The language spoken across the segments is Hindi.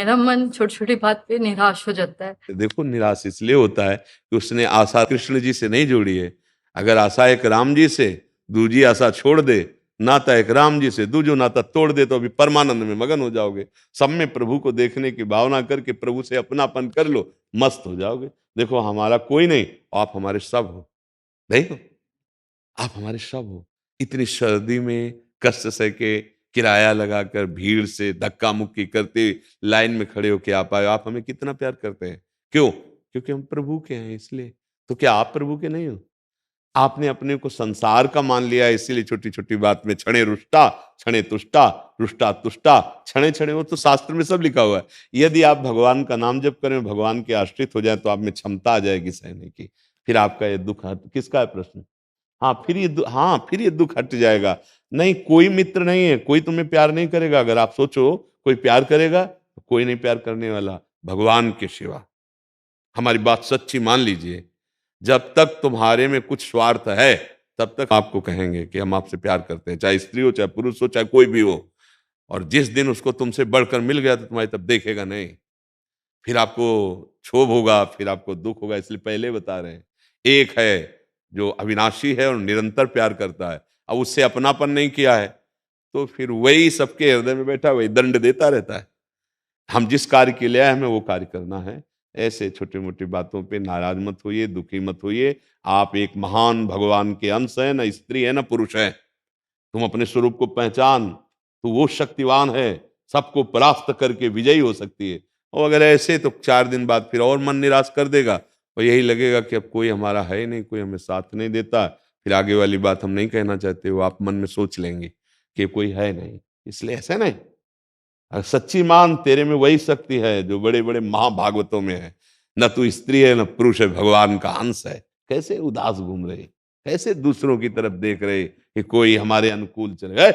मेरा मन छोटी छोटी बात पे निराश हो जाता है। देखो, निराश इसलिए होता है कि उसने आशा कृष्ण जी से नहीं जोड़ी है। अगर आशा एक राम जी से, दूजी आशा छोड़ दे, नाता एक राम जी से, दूजो नाता तोड़ दे, तो अभी परमानंद में मगन हो जाओगे। सब में प्रभु को देखने की भावना करके प्रभु से अपनापन कर लो, मस्त हो जाओगे। देखो, हमारा कोई नहीं, आप हमारे सब हो। देखो, आप हमारे सब हो। इतनी सर्दी में कष्ट सह के, किराया लगाकर, भीड़ से धक्का मुक्की करते लाइन में खड़े होके आप आए। आप हमें कितना प्यार करते हैं। क्यों? क्योंकि हम प्रभु के हैं, इसलिए। तो क्या आप प्रभु के नहीं हो? आपने अपने को संसार का मान लिया, इसीलिए छोटी छोटी बात में क्षणे रुष्टा, क्षणे तुष्टा, रुष्टा तुष्टा, क्षणे क्षणे। वो तो शास्त्र में सब लिखा हुआ है। यदि आप भगवान का नाम जप करें, भगवान के आश्रित हो जाए, तो आप में क्षमता आ जाएगी सहने की। फिर आपका ये दुख किसका है प्रश्न? हाँ, फिर ये दुख हट जाएगा। नहीं, कोई मित्र नहीं है, कोई तुम्हें प्यार नहीं करेगा। अगर आप सोचो कोई प्यार करेगा, तो कोई नहीं प्यार करने वाला भगवान के सिवा। हमारी बात सच्ची मान लीजिए। जब तक तुम्हारे में कुछ स्वार्थ है, तब तक आपको कहेंगे कि हम आपसे प्यार करते हैं, चाहे स्त्री हो, चाहे पुरुष हो, चाहे कोई भी हो। और जिस दिन उसको तुमसे बढ़कर मिल गया, तो तुम्हारी तब देखेगा नहीं। फिर आपको क्षोभ होगा, फिर आपको दुख होगा। इसलिए पहले बता रहे हैं, एक है जो अविनाशी है और निरंतर प्यार करता है। अब उससे अपनापन नहीं किया है, तो फिर वही सबके हृदय में बैठा, वही दंड देता रहता है। हम जिस कार्य के लिए आए, हमें वो कार्य करना है। ऐसे छोटी मोटी बातों पे नाराज मत होइए, दुखी मत होइए। आप एक महान भगवान के अंश है, ना स्त्री है ना पुरुष है। तुम अपने स्वरूप को पहचान, तो वो शक्तिवान है, सबको परास्त करके विजयी हो सकती है। और अगर ऐसे, तो 4 दिन बाद फिर और मन निराश कर देगा, और यही लगेगा कि अब कोई हमारा है नहीं, कोई हमें साथ नहीं देता। फिर आगे वाली बात हम नहीं कहना चाहते, वो आप मन में सोच लेंगे कि कोई है नहीं। इसलिए ऐसा नहीं। और सच्ची मान, तेरे में वही शक्ति है जो बड़े बड़े महाभागवतों में है। न तू स्त्री है, न पुरुष है, भगवान का अंश है। कैसे उदास घूम रहे, कैसे दूसरों की तरफ देख रहे कि कोई हमारे अनुकूल चले।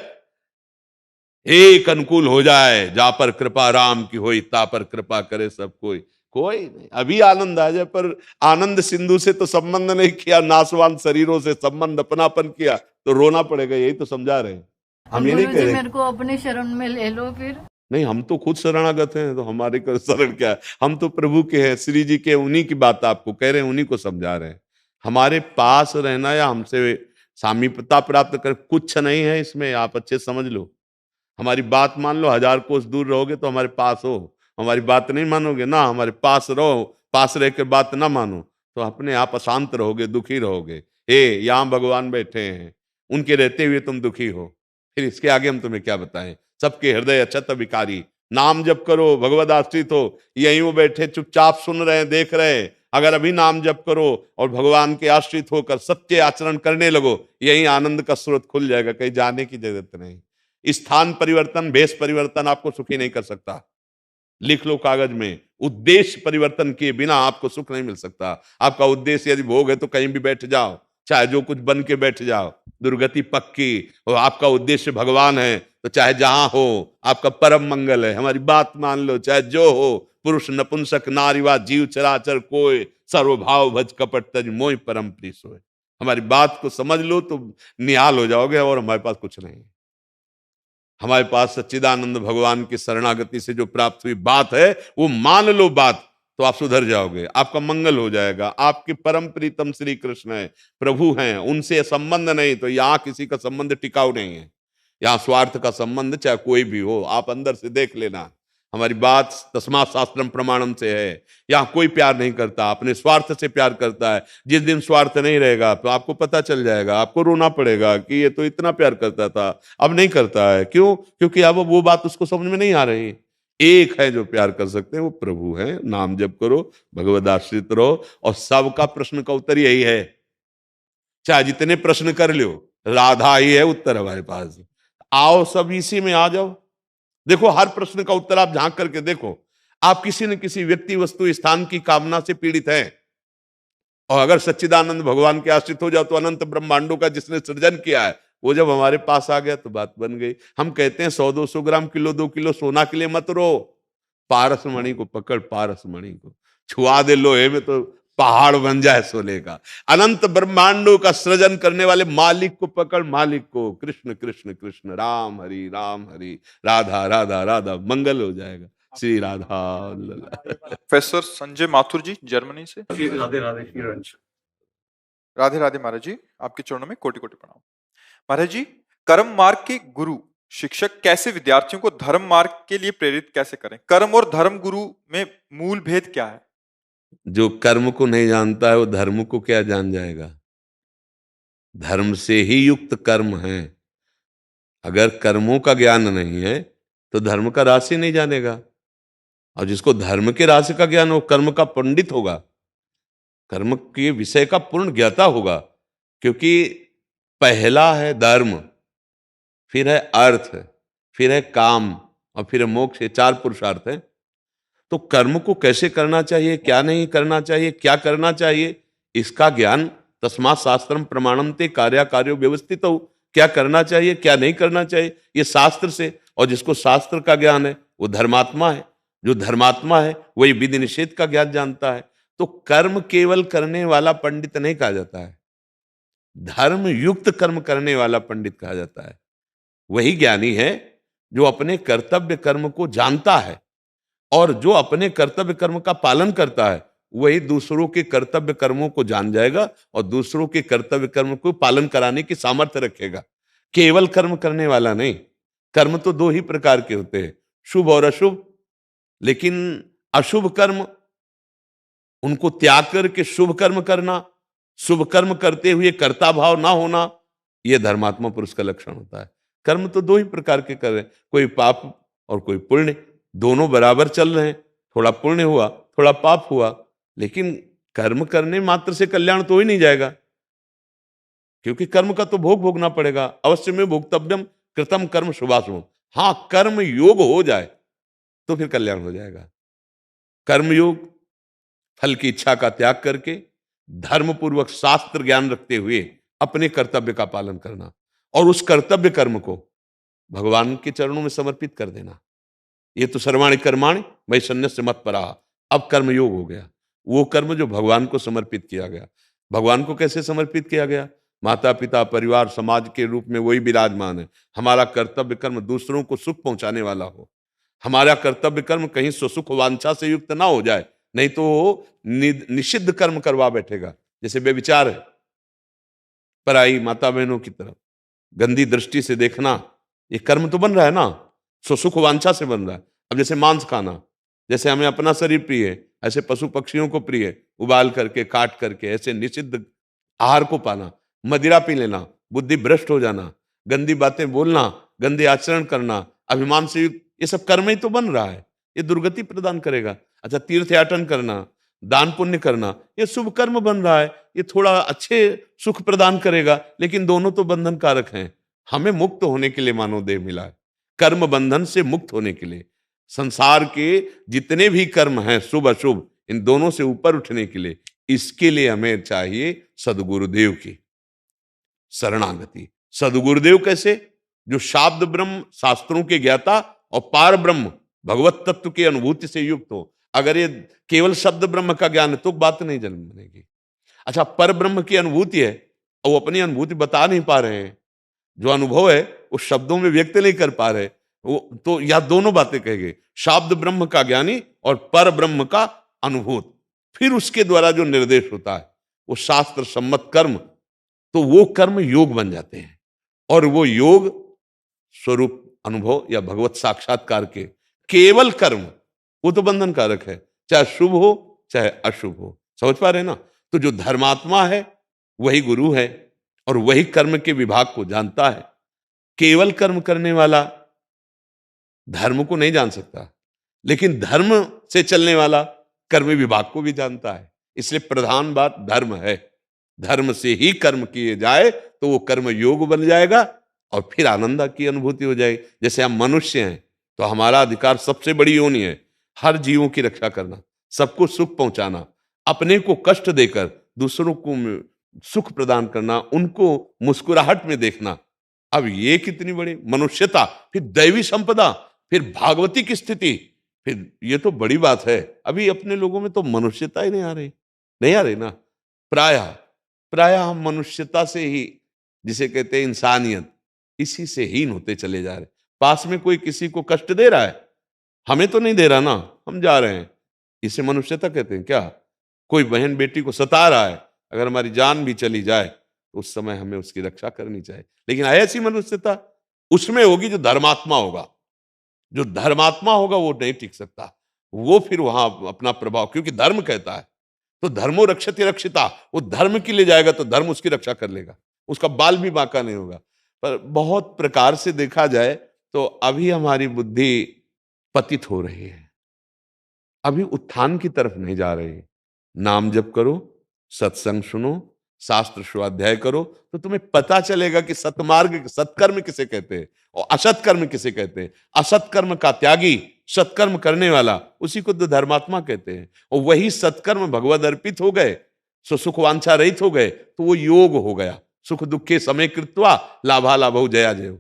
एक अनुकूल हो जाए, जा पर कृपा राम की होई, ता पर कृपा करे सब कोई। कोई नहीं। अभी आनंद आ जाए, पर आनंद सिंधु से तो संबंध नहीं किया, नासवान शरीरों से संबंध अपनापन किया, तो रोना पड़ेगा। यही तो समझा रहे हैं हम। ये नहीं गुरु कह जी रहे। मेरे को अपने शरण में ले लो फिर। नहीं, हम तो खुद शरणागत हैं, तो हमारे को शरण क्या है? हम तो प्रभु के हैं, श्री जी के। उन्हीं की बात आपको कह रहे हैं, उन्हीं को समझा रहे हैं। हमारे पास रहना या हमसे सामीप्यता प्राप्त कर, कुछ नहीं है इसमें। आप अच्छे समझ लो। हमारी बात मान लो, 1000 कोस दूर रहोगे तो हमारे पास हो। हमारी बात नहीं मानोगे ना, हमारे पास रहो। पास रह के बात ना मानो, तो अपने आप अशांत रहोगे, दुखी रहोगे। यहाँ भगवान बैठे हैं, उनके रहते हुए तुम दुखी हो। फिर इसके आगे हम तुम्हें क्या बताएं? सबके हृदय अछत विकारी। नाम जप करो, भगवद आश्रित हो। यहीं वो बैठे चुपचाप सुन रहे हैं, देख रहे हैं। अगर अभी नाम जप करो और भगवान के आश्रित होकर सत्य आचरण करने लगो, यही आनंद का स्रोत खुल जाएगा। कहीं जाने की जरूरत नहीं। स्थान परिवर्तन, भेष परिवर्तन आपको सुखी नहीं कर सकता। लिख लो कागज में, उद्देश्य परिवर्तन किए बिना आपको सुख नहीं मिल सकता। आपका उद्देश्य यदि भोग है, तो कहीं भी बैठ जाओ, चाहे जो कुछ बन के बैठ जाओ, दुर्गति पक्की। और आपका उद्देश्य भगवान है, तो चाहे जहां हो, आपका परम मंगल है। हमारी बात मान लो, चाहे जो हो। पुरुष नपुंसक नारीवा जीव चराचर कोय, सर्वभाव भज कपट तज मोहि परम प्रिय सोय। हमारी बात को समझ लो तो निहाल हो जाओगे। और हमारे पास कुछ नहीं। हमारे पास सच्चिदानंद भगवान की शरणागति से जो प्राप्त हुई बात है, वो मान लो बात, तो आप सुधर जाओगे, आपका मंगल हो जाएगा। आपके परम प्रीतम श्री कृष्ण है, प्रभु हैं, उनसे संबंध नहीं, तो यहाँ किसी का संबंध टिकाऊ नहीं है। यहाँ स्वार्थ का संबंध चाहे कोई भी हो, आप अंदर से देख लेना। हमारी बात तस्मात् शास्त्रम प्रमाणम से है। यहाँ कोई प्यार नहीं करता, अपने स्वार्थ से प्यार करता है। जिस दिन स्वार्थ नहीं रहेगा, तो आपको पता चल जाएगा, आपको रोना पड़ेगा कि ये तो इतना प्यार करता था, अब नहीं करता है। क्यों? क्योंकि अब वो बात उसको समझ में नहीं आ रही। एक है जो प्यार कर सकते हैं, वो प्रभु है। नाम जप करो, भगवद आश्रित रहो, और सबका प्रश्न का उत्तर यही है। चाहे जितने प्रश्न कर लो, राधा ही है उत्तर हमारे पास। आओ, सब इसी में आ जाओ। देखो, हर प्रश्न का उत्तर आप झांक करके देखो। आप किसी न किसी व्यक्ति, वस्तु, स्थान की कामना से पीड़ित हैं, और अगर सच्चिदानंद भगवान के आश्रित हो जाओ, तो अनंत ब्रह्मांडों का जिसने सृजन किया है, वो जब हमारे पास आ गया, तो बात बन गई। हम कहते हैं 100-200 ग्राम, किलो 2 किलो सोना के लिए मत रो। पारस मणि को पकड़, पारस मणि को छुआ दे लोहे में, तो पहाड़ बन जाए सोने का। अनंत ब्रह्मांडों का सृजन करने वाले मालिक को पकड़, मालिक को। कृष्ण कृष्ण कृष्ण, राम हरि राधा राधा राधा, मंगल हो जाएगा। श्री राधा प्रोफेसर संजय माथुर जी जर्मनी से। राधे राधे श्रीरंश। राधे राधे महाराज जी, आपके चरणों में कोटि कोटि प्रणाम। महाराज जी, कर्म मार्ग के गुरु शिक्षक कैसे विद्यार्थियों को धर्म मार्ग के लिए प्रेरित कैसे करें? कर्म और धर्म गुरु में मूल भेद क्या है? जो कर्म को नहीं जानता है वो धर्म को क्या जान जाएगा? धर्म से ही युक्त कर्म है। अगर कर्मों का ज्ञान नहीं है तो धर्म का राशि नहीं जानेगा, और जिसको धर्म के राशि का ज्ञान हो कर्म का पंडित होगा, कर्म के विषय का पूर्ण ज्ञाता होगा। क्योंकि पहला है धर्म, फिर है अर्थ, फिर है काम और फिर है मोक्ष। ये चार पुरुषार्थ हैं। तो कर्म को कैसे करना चाहिए, क्या नहीं करना चाहिए, क्या करना चाहिए, इसका ज्ञान तस्मात् शास्त्रम प्रमाणन्ते कार्याकार्यो व्यवस्थित हो। क्या करना चाहिए क्या नहीं करना चाहिए ये शास्त्र से, और जिसको शास्त्र का ज्ञान है वो धर्मात्मा है। जो धर्मात्मा है वही विधि निषेध का ज्ञान जानता है। तो कर्म केवल करने वाला पंडित नहीं कहा जाता है, धर्म युक्त कर्म करने वाला पंडित कहा जाता है। वही ज्ञानी है जो अपने कर्तव्य कर्म को जानता है, और जो अपने कर्तव्य कर्म का पालन करता है वही दूसरों के कर्तव्य कर्मों को जान जाएगा और दूसरों के कर्तव्य कर्म को पालन कराने की सामर्थ्य रखेगा। केवल कर्म करने वाला नहीं। कर्म तो दो ही प्रकार के होते हैं, शुभ और अशुभ। लेकिन अशुभ कर्म उनको त्याग करके शुभ कर्म करना, शुभ कर्म करते हुए कर्ता भाव ना होना, यह धर्मात्मा पुरुष का लक्षण होता है। कर्म तो दो ही प्रकार के कर रहे हैं, कोई पाप और कोई पुण्य, दोनों बराबर चल रहे हैं। थोड़ा पुण्य हुआ थोड़ा पाप हुआ, लेकिन कर्म करने मात्र से कल्याण तो ही नहीं जाएगा, क्योंकि कर्म का तो भोग भोगना पड़ेगा। अवश्य में भोक्तव्यम कृतम कर्म शुभाशुभम। हाँ, कर्म योग हो जाए तो फिर कल्याण हो जाएगा। कर्म योग फल की इच्छा का त्याग करके धर्म पूर्वक शास्त्र ज्ञान रखते हुए अपने कर्तव्य का पालन करना, और उस कर्तव्य कर्म को भगवान के चरणों में समर्पित कर देना। ये तो सर्वाणि कर्माणि मयि सन्न्यस्य मत्पराः। अब कर्म योग हो गया, वो कर्म जो भगवान को समर्पित किया गया। भगवान को कैसे समर्पित किया गया? माता पिता परिवार समाज के रूप में वही विराजमान है। हमारा कर्तव्य कर्म दूसरों को सुख पहुंचाने वाला हो। हमारा कर्तव्य कर्म कहीं स्वसुख वांछा से युक्त ना हो जाए, नहीं तो वो निषिद्ध कर्म करवा बैठेगा। जैसे व्यभिचार है, पराई माता बहनों की तरफ गंदी दृष्टि से देखना, ये कर्म तो बन रहा है ना, स्वसुख वांछा से बन रहा है। अब जैसे मांस खाना, जैसे हमें अपना शरीर प्रिय है, ऐसे पशु पक्षियों को प्रिय है, उबाल करके काट करके ऐसे निषिद्ध आहार को पाना, मदिरा पी लेना, बुद्धि भ्रष्ट हो जाना, गंदी बातें बोलना, गंदे आचरण करना, अभिमान से युक्त, ये सब कर्म ही तो बन रहा है। ये दुर्गति प्रदान करेगा। अच्छा, तीर्थ याटन करना, दान पुण्य करना, ये शुभ कर्म बन रहा है, ये थोड़ा अच्छे सुख प्रदान करेगा, लेकिन दोनों तो बंधन कारक हैं। हमें मुक्त होने के लिए मानव देह मिला है, कर्म बंधन से मुक्त होने के लिए। संसार के जितने भी कर्म हैं शुभ अशुभ, इन दोनों से ऊपर उठने के लिए, इसके लिए हमें चाहिए सदगुरुदेव की शरणागति। सदगुरुदेव कैसे? जो शाब्द ब्रह्म शास्त्रों के ज्ञाता और पार ब्रह्म भगवत तत्व की अनुभूति से युक्त हो। अगर ये केवल शब्द ब्रह्म का ज्ञान है तो बात नहीं जन्म बनेगी। अच्छा, पर ब्रह्म की अनुभूति है और वो अपनी अनुभूति बता नहीं पा रहे हैं, जो अनुभव है वो शब्दों में व्यक्त नहीं कर पा रहे, वो तो या दोनों बातें कहेंगे, शाब्द ब्रह्म का ज्ञानी और पर ब्रह्म का अनुभूत। फिर उसके द्वारा जो निर्देश होता है वो शास्त्र सम्मत कर्म, तो वो कर्म योग बन जाते हैं। और वो योग स्वरूप अनुभव या भगवत साक्षात्कार के केवल कर्म, वो तो बंधन कारक है, चाहे शुभ हो चाहे अशुभ हो। समझ पा रहे ना? तो जो धर्मात्मा है वही गुरु है और वही कर्म के विभाग को जानता है। केवल कर्म करने वाला धर्म को नहीं जान सकता, लेकिन धर्म से चलने वाला कर्म विभाग को भी जानता है। इसलिए प्रधान बात धर्म है। धर्म से ही कर्म किए जाए तो वो कर्म योग बन जाएगा और फिर आनंद की अनुभूति हो जाएगी। जैसे हम मनुष्य हैं तो हमारा अधिकार सबसे बड़ी योनि है, हर जीवों की रक्षा करना, सबको सुख पहुंचाना, अपने को कष्ट देकर दूसरों को सुख प्रदान करना, उनको मुस्कुराहट में देखना। अब ये कितनी बड़ी मनुष्यता, फिर दैवी संपदा, फिर भागवती की स्थिति, फिर ये तो बड़ी बात है। अभी अपने लोगों में तो मनुष्यता ही नहीं आ रही ना। प्रायः हम मनुष्यता से ही, जिसे कहते हैं इंसानियत, इसी से हीन होते चले जा रहे। पास में कोई किसी को कष्ट दे रहा है, हमें तो नहीं दे रहा ना, हम जा रहे हैं। इसे मनुष्यता कहते हैं क्या? कोई बहन बेटी को सता रहा है, अगर हमारी जान भी चली जाए तो उस समय हमें उसकी रक्षा करनी चाहिए। लेकिन ऐसी मनुष्यता उसमें होगी जो धर्मात्मा होगा। जो धर्मात्मा होगा वो नहीं टिक सकता, वो फिर वहां अपना प्रभाव, क्योंकि धर्म कहता है तो धर्मो रक्षति रक्षिता, वो धर्म के लिए जाएगा तो धर्म उसकी रक्षा कर लेगा, उसका बाल भी बांका नहीं होगा। पर बहुत प्रकार से देखा जाए तो अभी हमारी बुद्धि पतित हो रही है, अभी उत्थान की तरफ नहीं जा रही है। नाम जप करो, सत्संग सुनो, शास्त्र स्वाध्याय करो, तो तुम्हें पता चलेगा कि सतमार्ग, सत्कर्म किसे कहते हैं और असत्कर्म किसे कहते हैं। असत्कर्म का त्यागी, सत्कर्म करने वाला, उसी को तो धर्मात्मा कहते हैं। और वही सत्कर्म भगवद अर्पित हो गए, सो सुख वांछा रहित हो गए, तो वो योग हो गया। सुख दुखे समय कृत्वा लाभा लाभो जया जय।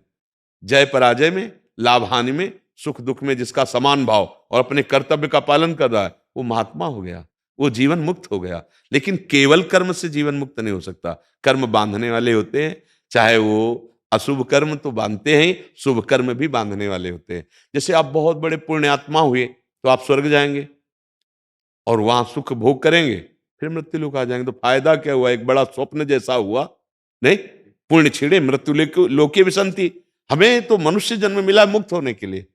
जय पराजय में, लाभ हानि में, सुख दुख में जिसका समान भाव और अपने कर्तव्य का पालन कर रहा है, वो महात्मा हो गया, वो जीवन मुक्त हो गया। लेकिन केवल कर्म से जीवन मुक्त नहीं हो सकता, कर्म बांधने वाले होते हैं। चाहे वो अशुभ कर्म तो बांधते हैं, शुभ कर्म भी बांधने वाले होते हैं। जैसे आप बहुत बड़े पुण्यात्मा हुए तो आप स्वर्ग जाएंगे और वहां सुख भोग करेंगे, फिर मृत्यु लोक आ जाएंगे, तो फायदा क्या हुआ? एक बड़ा स्वप्न जैसा हुआ नहीं। पुण्य छिड़े मृत्यु लोके विसंति। हमें तो मनुष्य जन्म मिला मुक्त होने के लिए,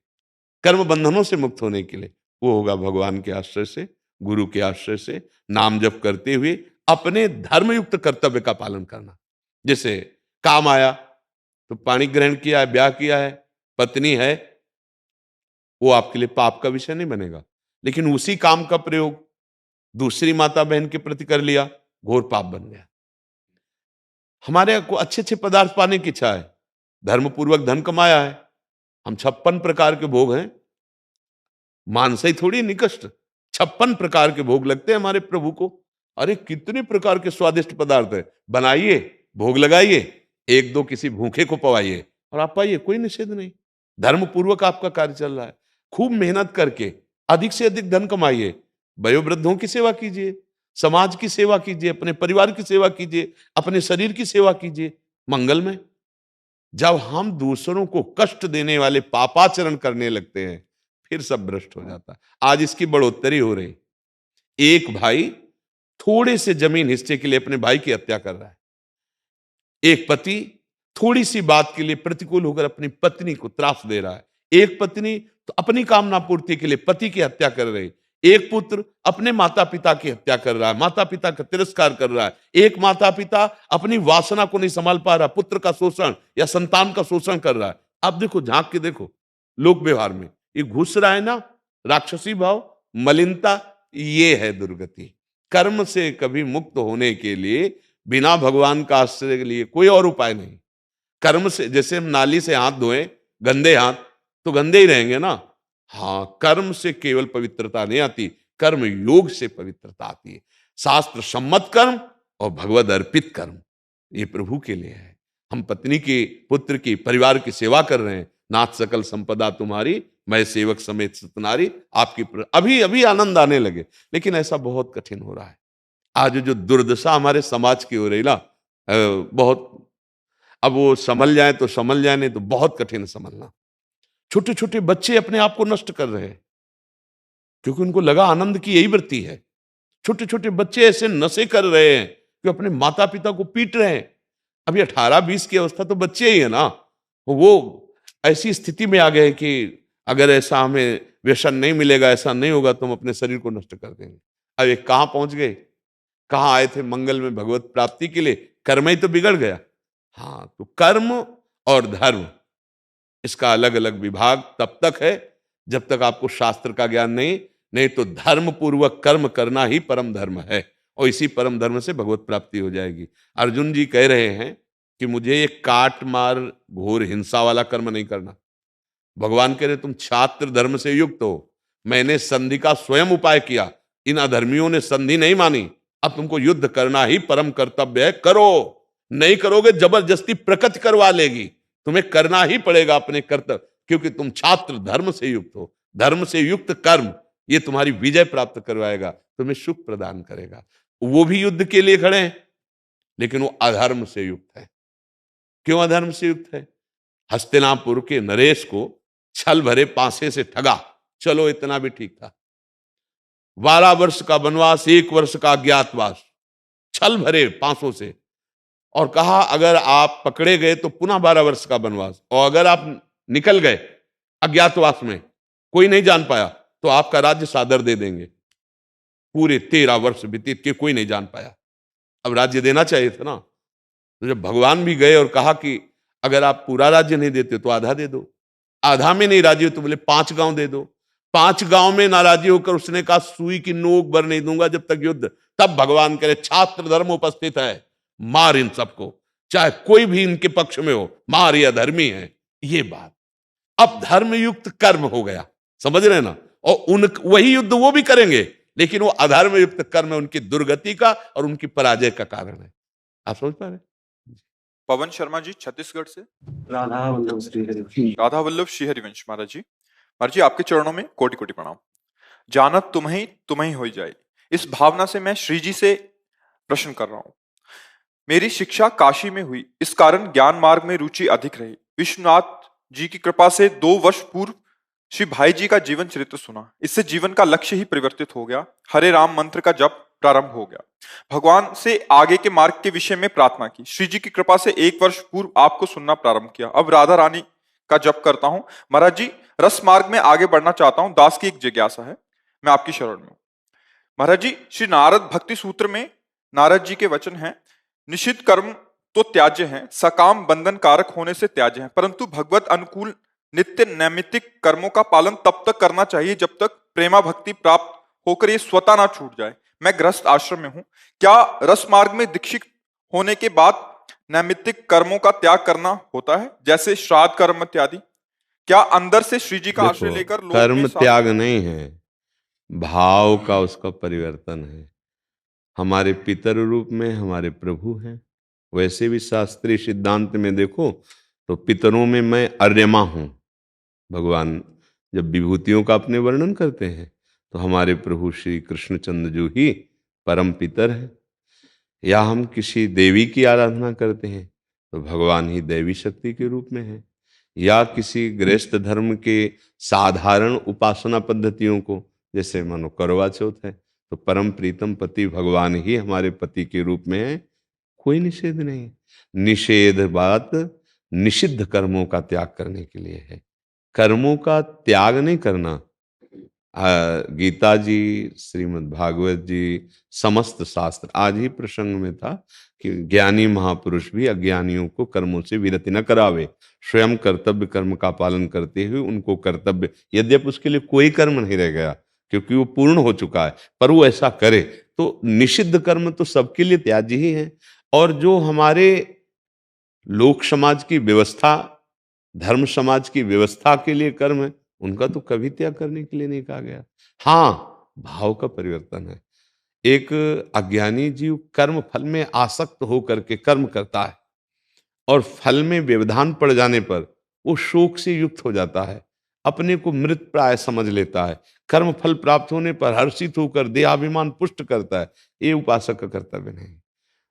कर्म बंधनों से मुक्त होने के लिए। वो होगा भगवान के आश्रय से, गुरु के आश्रय से, नाम जप करते हुए अपने धर्मयुक्त कर्तव्य का पालन करना। जैसे काम आया तो पानी ग्रहण किया है, ब्याह किया है, पत्नी है, वो आपके लिए पाप का विषय नहीं बनेगा। लेकिन उसी काम का प्रयोग दूसरी माता बहन के प्रति कर लिया, घोर पाप बन गया। हमारे को अच्छे अच्छे पदार्थ पाने की इच्छा है, धर्मपूर्वक धन कमाया है, हम 56 प्रकार के भोग हैं, मानस ही थोड़ी निकष्ट, 56 प्रकार के भोग लगते हैं हमारे प्रभु को। अरे कितने प्रकार के स्वादिष्ट पदार्थ है, बनाइए, भोग लगाइए, एक दो किसी भूखे को पवाइए और आप पाइए, कोई निषेध नहीं। धर्मपूर्वक आपका कार्य चल रहा है। खूब मेहनत करके अधिक से अधिक धन कमाइए, वयोवृद्धों की सेवा कीजिए, समाज की सेवा कीजिए, अपने परिवार की सेवा कीजिए, अपने शरीर की सेवा कीजिए, मंगल में। जब हम दूसरों को कष्ट देने वाले पापाचरण करने लगते हैं, फिर सब भ्रष्ट हो जाता है। आज इसकी बढ़ोतरी हो रही। एक भाई थोड़े से जमीन हिस्से के लिए अपने भाई की हत्या कर रहा है। एक पति थोड़ी सी बात के लिए प्रतिकूल होकर अपनी पत्नी को त्रास दे रहा है। एक पत्नी तो अपनी कामना पूर्ति के लिए पति की हत्या कर रही। एक पुत्र अपने माता पिता की हत्या कर रहा है, माता पिता का तिरस्कार कर रहा है। एक माता पिता अपनी वासना को नहीं संभाल पा रहा, पुत्र का शोषण या संतान का शोषण कर रहा है। आप देखो, झांक के देखो लोक व्यवहार में ये घुस रहा है ना, राक्षसी भाव, मलिनता, ये है दुर्गति। कर्म से कभी मुक्त होने के लिए बिना भगवान का आश्रय के लिए कोई और उपाय नहीं। कर्म से, जैसे हम नाली से हाथ धोएं, गंदे हाथ तो गंदे ही रहेंगे ना। हाँ, कर्म से केवल पवित्रता नहीं आती, कर्म योग से पवित्रता आती है। शास्त्र सम्मत कर्म और भगवद अर्पित कर्म, ये प्रभु के लिए है। हम पत्नी की, पुत्र की, परिवार की सेवा कर रहे हैं। नाथ सकल संपदा तुम्हारी, मैं सेवक समेत सतनारी, आपकी अभी अभी आनंद आने लगे। लेकिन ऐसा बहुत कठिन हो रहा है। आज जो दुर्दशा हमारे समाज की हो रही ना, बहुत, अब वो संभल जाए तो संभल जाए, नहीं तो बहुत कठिन है संभलना। छोटे छोटे बच्चे अपने आप को नष्ट कर रहे हैं क्योंकि उनको लगा आनंद की यही वृत्ति है। छोटे छोटे बच्चे ऐसे नशे कर रहे हैं कि अपने माता पिता को पीट रहे हैं। अभी 18-20 की अवस्था तो बच्चे ही है ना, वो ऐसी स्थिति में आ गए कि अगर ऐसा हमें व्यसन नहीं मिलेगा, ऐसा नहीं होगा तो हम अपने शरीर को नष्ट कर देंगे। अब ये कहां पहुंच गए? कहां आए थे मंगल में भगवत प्राप्ति के लिए, कर्म ही तो बिगड़ गया। हाँ, तो कर्म और धर्म, इसका अलग अलग विभाग तब तक है जब तक आपको शास्त्र का ज्ञान नहीं तो धर्म पूर्वक कर्म करना ही परम धर्म है और इसी परम धर्म से भगवत प्राप्ति हो जाएगी। अर्जुन जी कह रहे हैं कि मुझे ये काट मार घोर हिंसा वाला कर्म नहीं करना। भगवान कह रहे तुम छात्र धर्म से युक्त हो, मैंने संधि का स्वयं उपाय किया, इन अधर्मियों ने संधि नहीं मानी, अब तुमको युद्ध करना ही परम कर्तव्य है, करो। नहीं करोगे जबरदस्ती प्रकृति करवा लेगी, तुम्हें करना ही पड़ेगा अपने कर्तव्य, क्योंकि तुम छात्र धर्म से युक्त हो। धर्म से युक्त कर्म ये तुम्हारी विजय प्राप्त करवाएगा, तुम्हें सुख प्रदान करेगा। वो भी युद्ध के लिए खड़े हैं लेकिन वो अधर्म से युक्त है। क्यों अधर्म से युक्त है? हस्तिनापुर के नरेश को छल भरे पासे से ठगा, चलो इतना भी ठीक था। 12 वर्ष का वनवास, 1 वर्ष का अज्ञातवास, छल भरे पांसों से, और कहा अगर आप पकड़े गए तो पुनः 12 वर्ष का वनवास, और अगर आप निकल गए अज्ञातवास में, कोई नहीं जान पाया, तो आपका राज्य सादर दे देंगे। पूरे 13 वर्ष व्यतीत के कोई नहीं जान पाया। अब राज्य देना चाहिए था ना। तो जब भगवान भी गए और कहा कि अगर आप पूरा राज्य नहीं देते तो आधा दे दो, आधा में नहीं राजी हो तो बोले 5 गांव दे दो। 5 गांव में नाराजी होकर उसने कहा सुई की नोक भर नहीं दूंगा जब तक युद्ध। तब भगवान कहे छात्र धर्म उपस्थित है, मार इन सबको, चाहे कोई भी इनके पक्ष में हो, मार, ये अधर्मी है। ये बात अब धर्मयुक्त कर्म हो गया, समझ रहे ना। और उन वही युद्ध वो भी करेंगे, लेकिन वो अधर्म युक्त कर्म है, उनकी दुर्गति का और उनकी पराजय का कारण है। आप समझ पा रहे? पवन शर्मा जी छत्तीसगढ़ से। राधा वल्लभ श्री हरि। राधा वल्लभ श्री हरिवंश महाराज जी। महाराज जी आपके चरणों में कोटि कोटि प्रणाम। जानत तुम्हें हो जाए, इस भावना से मैं श्री जी से प्रश्न कर रहा हूं। मेरी शिक्षा काशी में हुई, इस कारण ज्ञान मार्ग में रुचि अधिक रही। विश्वनाथ जी की कृपा से 2 वर्ष पूर्व श्री भाई जी का जीवन चरित्र सुना, इससे जीवन का लक्ष्य ही परिवर्तित हो गया। हरे राम मंत्र का जप प्रारंभ हो गया। भगवान से आगे के मार्ग के विषय में प्रार्थना की। श्री जी की कृपा से 1 वर्ष पूर्व आपको सुनना प्रारंभ किया। अब राधा रानी का जप करता हूं। महाराज जी रस मार्ग में आगे बढ़ना चाहता हूं, दास की एक जिज्ञासा है, मैं आपकी शरण में हूं। महाराज जी श्री नारद भक्ति सूत्र में नारद जी के वचन हैं, निषिद्ध कर्म तो त्याज्य हैं, सकाम बंधन कारक होने से त्याज्य हैं, परंतु भगवत अनुकूल नित्य नैमित्तिक कर्मों का पालन तब तक करना चाहिए जब तक प्रेमा भक्ति प्राप्त होकर ये स्वतः ना छूट जाए। मैं गृहस्थ आश्रम में हूं, क्या रस मार्ग में दीक्षित होने के बाद नैमित्तिक कर्मों का त्याग करना होता है, जैसे श्राद्ध कर्म इत्यादि? क्या अंदर से श्री जी का आश्रय लेकर लोक कर्म में त्याग नहीं है, भाव का उसका परिवर्तन है। हमारे पितर रूप में हमारे प्रभु हैं। वैसे भी शास्त्रीय सिद्धांत में देखो तो पितरों में मैं अर्यमा हूं। भगवान जब विभूतियों का अपने वर्णन करते हैं तो हमारे प्रभु श्री कृष्णचंद्र जो ही परम पितर है। या हम किसी देवी की आराधना करते हैं तो भगवान ही दैवी शक्ति के रूप में है। या किसी गृहस्थ धर्म के साधारण उपासना पद्धतियों को, जैसे मानो करवा चौथ है, तो परम प्रीतम पति भगवान ही हमारे पति के रूप में है। कोई निषेध नहीं। निषेध बात निषिद्ध कर्मों का त्याग करने के लिए है, कर्मों का त्याग नहीं करना। गीता जी, श्रीमद् भागवत जी, समस्त शास्त्र, आज ही प्रसंग में था कि ज्ञानी महापुरुष भी अज्ञानियों को कर्मों से विरति न करावे, स्वयं कर्तव्य कर्म का पालन करते हुए उनको कर्तव्य, यद्यपि उसके लिए कोई कर्म नहीं रह गया क्योंकि वो पूर्ण हो चुका है, पर वो ऐसा करे। तो निषिद्ध कर्म तो सबके लिए त्याज्य ही है। और जो हमारे लोक समाज की व्यवस्था, धर्म समाज की व्यवस्था के लिए कर्म है, उनका तो कभी त्याग करने के लिए नहीं कहा गया। हाँ, भाव का परिवर्तन है। एक अज्ञानी जीव कर्म फल में आसक्त होकर के कर्म करता है और फल में व्यवधान पड़ जाने पर वो शोक से युक्त हो जाता है, अपने को मृत प्राय समझ लेता है। कर्म फल प्राप्त होने पर हर्षित होकर देहाभिमान पुष्ट करता है। ये उपासक का कर्तव्य नहीं।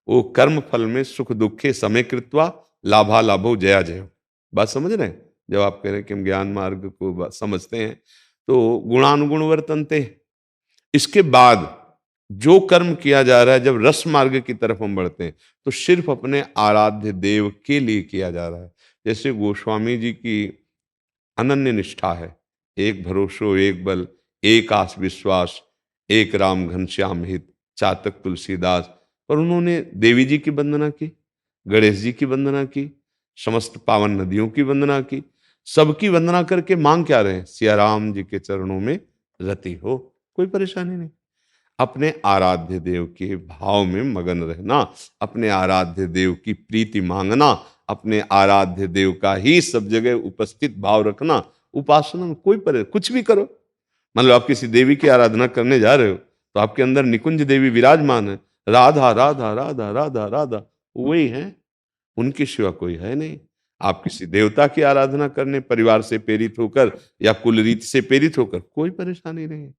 वो कर्म फल में सुख दुखे समय कृत्वा लाभा लाभो जया जयो। बात समझ रहे हैं? जब आप कह रहे हैं कि हम ज्ञान मार्ग को समझते हैं तो गुणानुगुण वर्तनते। इसके बाद जो कर्म किया जा रहा है, जब रस मार्ग की तरफ हम बढ़ते हैं तो सिर्फ अपने आराध्य देव के लिए किया जा रहा है। जैसे गोस्वामी जी की अनन्य निष्ठा है, एक भरोसो एक बल, एक आस विश्वास, एक राम घनश्याम हित, चातक तुलसीदास। पर उन्होंने देवी जी की वंदना की, गणेश जी की वंदना की, समस्त पावन नदियों की वंदना की, सबकी वंदना करके मांग क्या रहे हैं? सिया राम जी के चरणों में रति हो। कोई परेशानी नहीं। अपने आराध्य देव के भाव में मगन रहना, अपने आराध्य देव की प्रीति मांगना, अपने आराध्य देव का ही सब जगह उपस्थित भाव रखना। उपासना में कोई कुछ भी करो। मान लो आप किसी देवी की आराधना करने जा रहे हो तो आपके अंदर निकुंज देवी विराजमान है, राधा राधा राधा राधा राधा, वही है, उनके सिवा कोई है नहीं। आप किसी देवता की आराधना करने परिवार से प्रेरित होकर या कुल रीत से प्रेरित होकर, कोई परेशानी नहीं।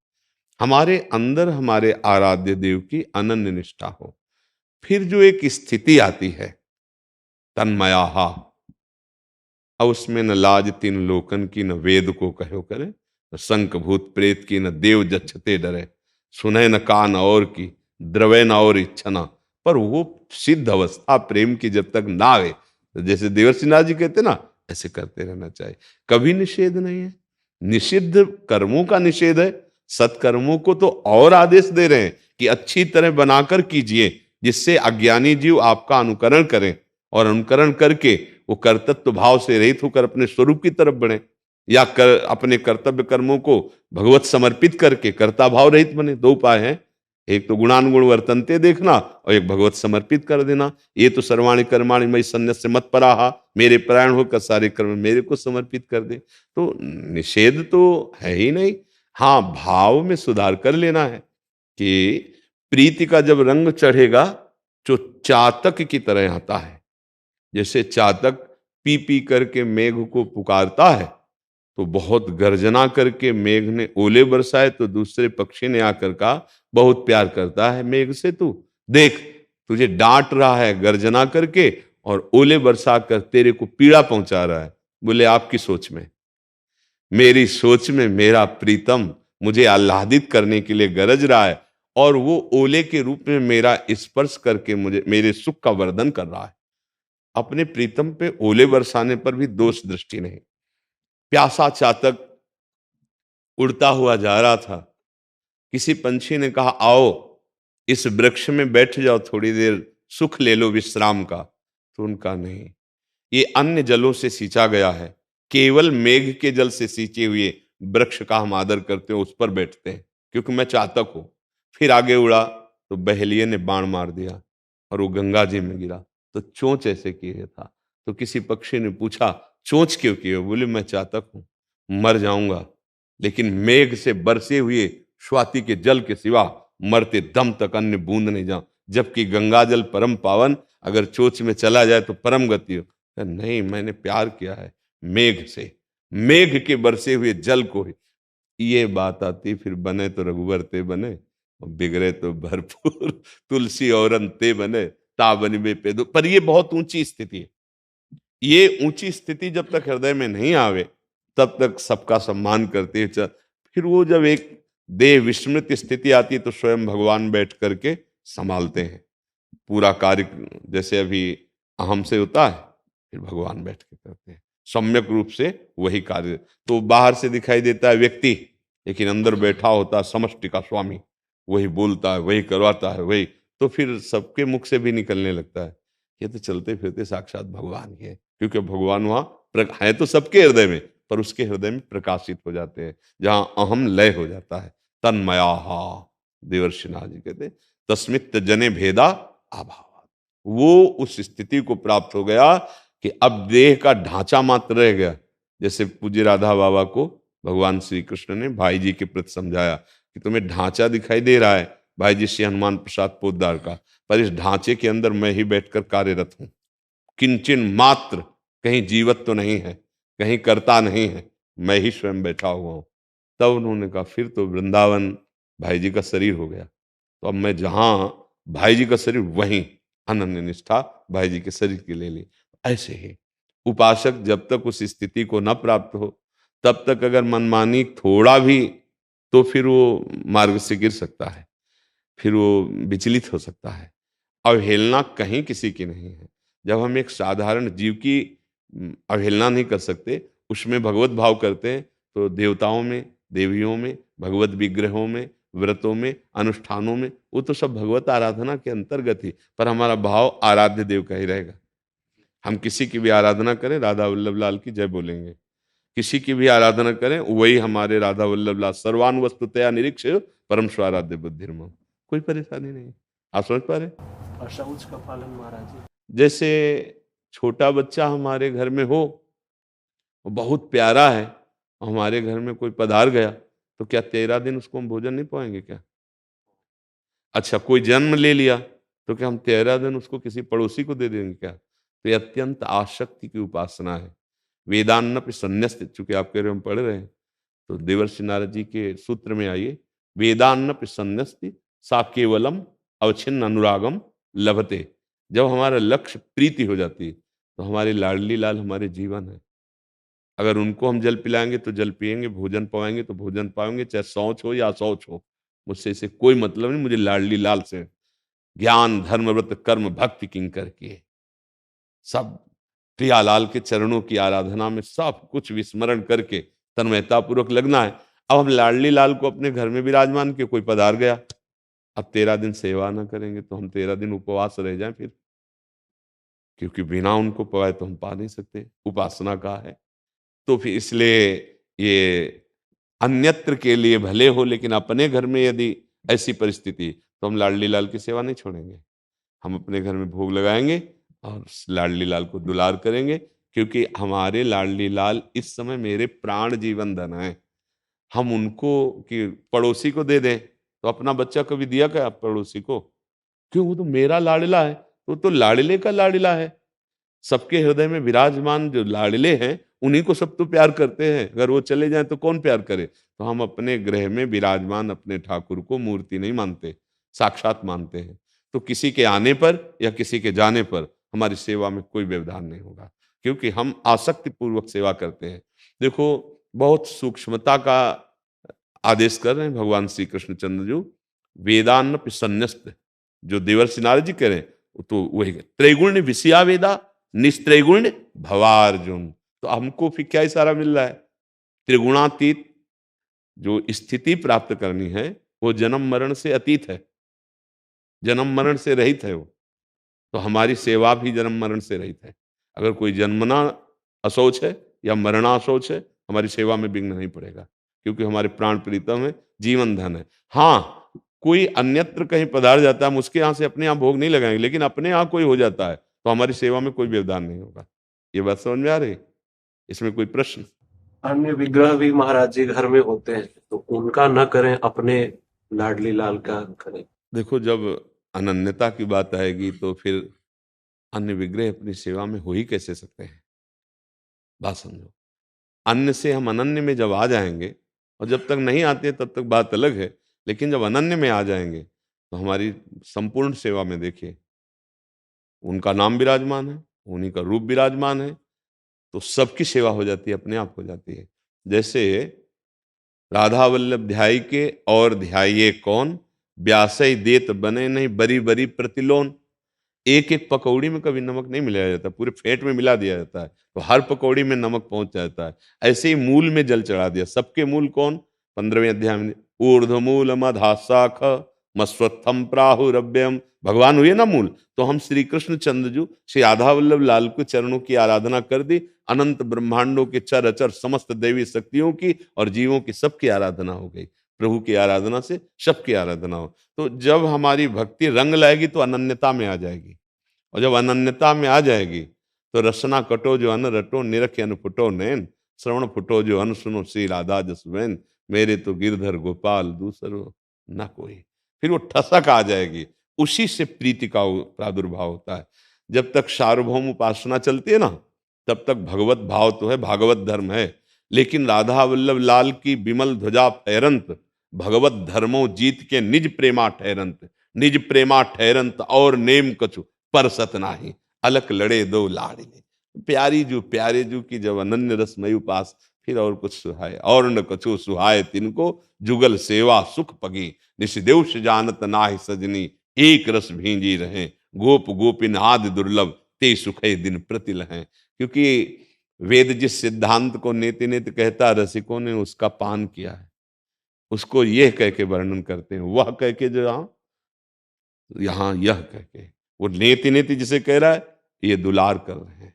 हमारे अंदर हमारे आराध्य देव की अनन्य निष्ठा हो। फिर जो एक स्थिति आती है तन्मयाहा, अब उसमें न लाज तीन लोकन की न वेद को कहो करे, शंख भूत प्रेत की न देव जच्छते डरे, सुने न कान और की, द्रवे न और इच्छना। पर वो सिद्ध अवस्था प्रेम की जब तक ना आए, तो जैसे देवर्षिनाथ जी कहते ना, ऐसे करते रहना चाहिए। कभी निषेध नहीं है, निषिद्ध कर्मों का निषेध है, सत्कर्मों को तो और आदेश दे रहे हैं कि अच्छी तरह बनाकर कीजिए, जिससे अज्ञानी जीव आपका अनुकरण करें और अनुकरण करके वो कर्तृत्व भाव से रहित होकर अपने स्वरूप की तरफ बढ़े, या अपने कर्तव्य कर्मों को भगवत समर्पित करके कर्ता भाव रहित बने। दो उपाय हैं, एक तो गुणानुगुण वर्तनते देखना और एक भगवत समर्पित कर देना। ये तो सर्वाणि कर्माणि मयि सन्न्यस्य मत्पराः, मेरे परायण होकर सारे कर्म मेरे को समर्पित कर दे। तो निषेध तो है ही नहीं, हाँ भाव में सुधार कर लेना है कि प्रीति का जब रंग चढ़ेगा जो चातक की तरह आता है, जैसे चातक पी पी करके मेघ को पुकारता है, तो बहुत गर्जना करके मेघ ने ओले बरसाए तो दूसरे पक्षी ने आकर कहा बहुत प्यार करता है मेघ से, तू देख तुझे डांट रहा है गर्जना करके और ओले बरसा कर तेरे को पीड़ा पहुंचा रहा है। बोले आपकी सोच में, मेरी सोच में मेरा प्रीतम मुझे आह्लादित करने के लिए गरज रहा है और वो ओले के रूप में मेरा स्पर्श करके मुझे मेरे सुख का वर्धन कर रहा है। अपने प्रीतम पे ओले बरसाने पर भी दोष दृष्टि नहीं। प्यासा चातक उड़ता हुआ जा रहा था, किसी पंछी ने कहा आओ इस वृक्ष में बैठ जाओ, थोड़ी देर सुख ले लो विश्राम का। तो उनका नहीं, ये अन्य जलों से सींचा गया है, केवल मेघ के जल से सींचे हुए वृक्ष का हम आदर करते हैं, उस पर बैठते हैं क्योंकि मैं चातक हूं। फिर आगे उड़ा तो बहेलिये ने बाण मार दिया और वो गंगा जी में गिरा। तो चोंच ऐसे किए था, तो किसी पक्षी ने पूछा चोंच क्यों किए? बोले मैं चातक हूं, मर जाऊंगा लेकिन मेघ से बरसे हुए स्वाति के जल के सिवा मरते दम तक अन्य बूंद नहीं जाऊं, जबकि गंगा जल परम पावन, अगर चोंच में चला जाए तो परम गति हो। नहीं, मैंने प्यार किया है मेघ से, मेघ के बरसे हुए जल को। ये बात आती फिर बने तो रघुवर ते बने और बिगड़े तो भरपूर तुलसी औरन ते बने ताबन में पे दो। पर ये बहुत ऊंची स्थिति है, ये ऊंची स्थिति जब तक हृदय में नहीं आवे तब तक सबका सम्मान करते हैं। फिर वो जब एक देह विस्मृत स्थिति आती है तो स्वयं भगवान बैठ करके संभालते हैं पूरा कार्य, जैसे अभी अहम से होता है फिर भगवान बैठ के करते हैं सम्यक रूप से वही कार्य। तो बाहर से दिखाई देता है व्यक्ति, लेकिन अंदर बैठा होता है समष्टि का स्वामी, वही बोलता है, वही करवाता है, वही। तो फिर सबके मुख से भी निकलने लगता है ये तो चलते फिरते साक्षात भगवान ही है, क्योंकि भगवान वहां है तो सबके हृदय में, पर उसके हृदय में प्रकाशित हो जाते हैं जहां अहम लय हो जाता है। तन्मया देवर्षिनाथ जी कहते तस्मित जने भेदा अभाव, वो उस स्थिति को प्राप्त हो गया कि अब देह का ढांचा मात्र रह गया। जैसे पूज्य राधा बाबा को भगवान श्री कृष्ण ने भाई जी के प्रति समझाया कि तुम्हें ढांचा दिखाई दे रहा है भाई जी श्री हनुमान प्रसाद पोद्दार का, पर इस ढांचे के अंदर मैं ही बैठकर कार्यरत हूं, किंचन मात्र कहीं जीवत तो नहीं है, कहीं करता नहीं है, मैं ही स्वयं बैठा हुआ हूं। तब उन्होंने कहा फिर तो वृंदावन भाई जी का शरीर हो गया, तो अब मैं जहां भाई जी का शरीर वहीं अनन्य निष्ठा भाई जी के शरीर की ले ली। ऐसे ही उपासक जब तक उस स्थिति को न प्राप्त हो तब तक अगर मनमानी थोड़ा भी, तो फिर वो मार्ग से गिर सकता है, फिर वो विचलित हो सकता है। अवहेलना कहीं किसी की नहीं है। जब हम एक साधारण जीव की अवहेलना नहीं कर सकते, उसमें भगवत भाव करते हैं, तो देवताओं में, देवियों में, भगवत विग्रहों में, व्रतों में, अनुष्ठानों में, वो तो सब भगवत आराधना के अंतर्गत ही, पर हमारा भाव आराध्य देव का ही रहेगा। हम किसी की भी आराधना करें राधा वल्लभ लाल की जय बोलेंगे, किसी की भी आराधना करें वही हमारे राधा वल्लभ लाल सर्वान वस्तुतया निरीक्ष परम स्वाराध्य बुद्धिर्मम। कोई परेशानी नहीं। आप समझ पा रहे? अशौच का पालन महाराज जी। जैसे छोटा बच्चा हमारे घर में हो, वो बहुत प्यारा है, हमारे घर में कोई पधार गया तो क्या 13 दिन उसको हम भोजन नहीं पाएंगे क्या? अच्छा, कोई जन्म ले लिया तो क्या हम 13 दिन उसको किसी पड़ोसी को दे देंगे क्या? तो ये अत्यंत आसक्ति की उपासना है। वेदान्न संन्यस्त, चूंकि आप कह रहे हम पढ़ रहे हैं, तो देवर्षि नारद जी के सूत्र में आइए, वेदान्न संन्यस्ति सा केवलम अवच्छिन्न अनुरागम लभते। जब हमारा लक्ष्य प्रीति हो जाती है तो हमारे लाडली लाल हमारे जीवन है। अगर उनको हम जल पिलाएंगे तो जल पिएंगे, भोजन पाएंगे तो भोजन पाएंगे, चाहे शौच हो या अशौच हो। मुझसे इसे कोई मतलब नहीं, मुझे लाडली लाल से ज्ञान धर्म व्रत कर्म भक्ति किंकर किए। सब प्रियालाल के चरणों की आराधना में सब कुछ विस्मरण करके तन्मयता पूर्वक लगना है। अब हम लाडली लाल को अपने घर में विराजमान के, कोई पधार गया, अब 13 दिन सेवा ना करेंगे तो हम 13 दिन उपवास रह जाएं फिर, क्योंकि बिना उनको पाए तो हम पा नहीं सकते, उपासना का है। तो फिर इसलिए ये अन्यत्र के लिए भले हो, लेकिन अपने घर में यदि ऐसी परिस्थिति, तो हम लाडली लाल की सेवा नहीं छोड़ेंगे। हम अपने घर में भोग लगाएंगे और उस लाडली लाल को दुलार करेंगे, क्योंकि हमारे लाडली लाल इस समय मेरे प्राण जीवन धन है। हम उनको कि पड़ोसी को दे दें, तो अपना बच्चा कभी दिया क्या पड़ोसी को? क्यों? वो तो मेरा लाडला है, तो लाडले का लाडला है। सबके हृदय में विराजमान जो लाडले हैं, उन्हीं को सब तो प्यार करते हैं। अगर वो चले जाएं तो कौन प्यार करे? तो हम अपने गृह में विराजमान अपने ठाकुर को मूर्ति नहीं मानते, साक्षात मानते हैं। तो किसी के आने पर या किसी के जाने पर हमारी सेवा में कोई व्यवधान नहीं होगा, क्योंकि हम आसक्ति पूर्वक सेवा करते हैं। देखो, बहुत सूक्ष्मता का आदेश कर रहे हैं भगवान श्री कृष्णचंद्र जी। वेदान्न संन्यस्त, जो देवर्षि नारद जी कह रहे हैं, तो वही त्रैगुण्य विषया वेदा निस्त्रैगुण्य भवार्जुन। तो हमको फिर क्या इशारा मिल रहा है? त्रिगुणातीत जो स्थिति प्राप्त करनी है, वो जन्म मरण से अतीत है, जन्म मरण से रहित है वो। तो हमारी सेवा भी जन्म मरण से रहित है। अगर कोई जन्मना अशौच है या मरना अशौच है, हमारी सेवा में विघ्न नहीं पड़ेगा, क्योंकि हमारे प्राण प्रीतम है, जीवन धन है। हाँ, कोई अन्यत्र कहीं पधार जाता है, हम उसके यहाँ से अपने यहाँ भोग नहीं लगाएंगे, लेकिन अपने यहाँ कोई हो जाता है तो हमारी सेवा में कोई व्यवधान नहीं होगा। ये बात समझ में आ रही? इसमें कोई प्रश्न? अन्य विग्रह भी महाराज जी घर में होते हैं, तो उनका न करें, अपने लाडली लाल का करें। देखो, जब अनन्यता की बात आएगी तो फिर अन्य विग्रह अपनी सेवा में हो ही कैसे सकते हैं? बात समझो। अन्य से हम अनन्य में जब आ जाएंगे, और जब तक नहीं आते तब तक बात अलग है, लेकिन जब अनन्य में आ जाएंगे तो हमारी संपूर्ण सेवा में देखिए, उनका नाम विराजमान है, उन्हीं का रूप विराजमान है, तो सबकी सेवा हो जाती है, अपने आप हो जाती है। जैसे राधा वल्लभ ध्याई के और ध्याइये कौन, ब्यासई देत बने नहीं बरी बरी प्रतिलोन। एक एक पकौड़ी में कभी नमक नहीं मिलाया जाता, पूरे फेंट में मिला दिया जाता है, तो हर पकौड़ी में नमक पहुंच जाता है। ऐसे ही मूल में जल चढ़ा दिया। सबके मूल कौन? 15वें अध्याय में ऊर्ध्वमूल मधाशाख मस्वत्थम प्राहुरव्यम, भगवान हुए ना मूल। तो हम श्री कृष्ण चंद्र श्री राधा वल्लभ लाल के चरणों की आराधना कर दी, अनंत ब्रह्मांडों के चर अचर समस्त दैवी शक्तियों की और जीवों की सबकी आराधना हो गई। प्रभु की आराधना से सबकी आराधना हो। तो जब हमारी भक्ति रंग लाएगी तो अनन्यता में आ जाएगी, और जब अनन्यता में आ जाएगी तो रसना कटो जो अन रटो, निरख अन फुटो नैन, श्रवण फुटो जो अन सुनो श्री राधा जसवैन, मेरे तो गिरधर गोपाल दूसरो न कोई। फिर वो ठसक आ जाएगी, उसी से प्रीति का प्रादुर्भाव होता है। जब तक सार्वभौम उपासना चलती है ना, तब तक भगवत भाव तो है, भागवत धर्म है। लेकिन राधा वल्लभ लाल की विमल ध्वजा फहरंत, भगवत धर्मो जीत के निज प्रेमा ठहरंत, निज प्रेमा ठहरंत और नेम कछु पर सत नाही, अलक लड़े दो लाड़िले। प्यारी जू प्यारे जू की जब अनन्य रसमय उपास, फिर और कुछ सुहाए और न कछु सुहाए तिनको, जुगल सेवा सुख पगी, निशिदेव जानत नाहि सजनी, एक रस भींजी रहे, गोप गोपिन आदि दुर्लभ, ते सुखे दिन प्रतिल हैं। क्योंकि वेद जिस सिद्धांत को नेति नेति कहता, रसिकों ने उसका पान किया है, उसको यह कह के वर्णन करते हैं, वह कह के जो यहाँ यह कह के, वो नेति नेति जिसे कह रहा है, ये दुलार कर रहे हैं।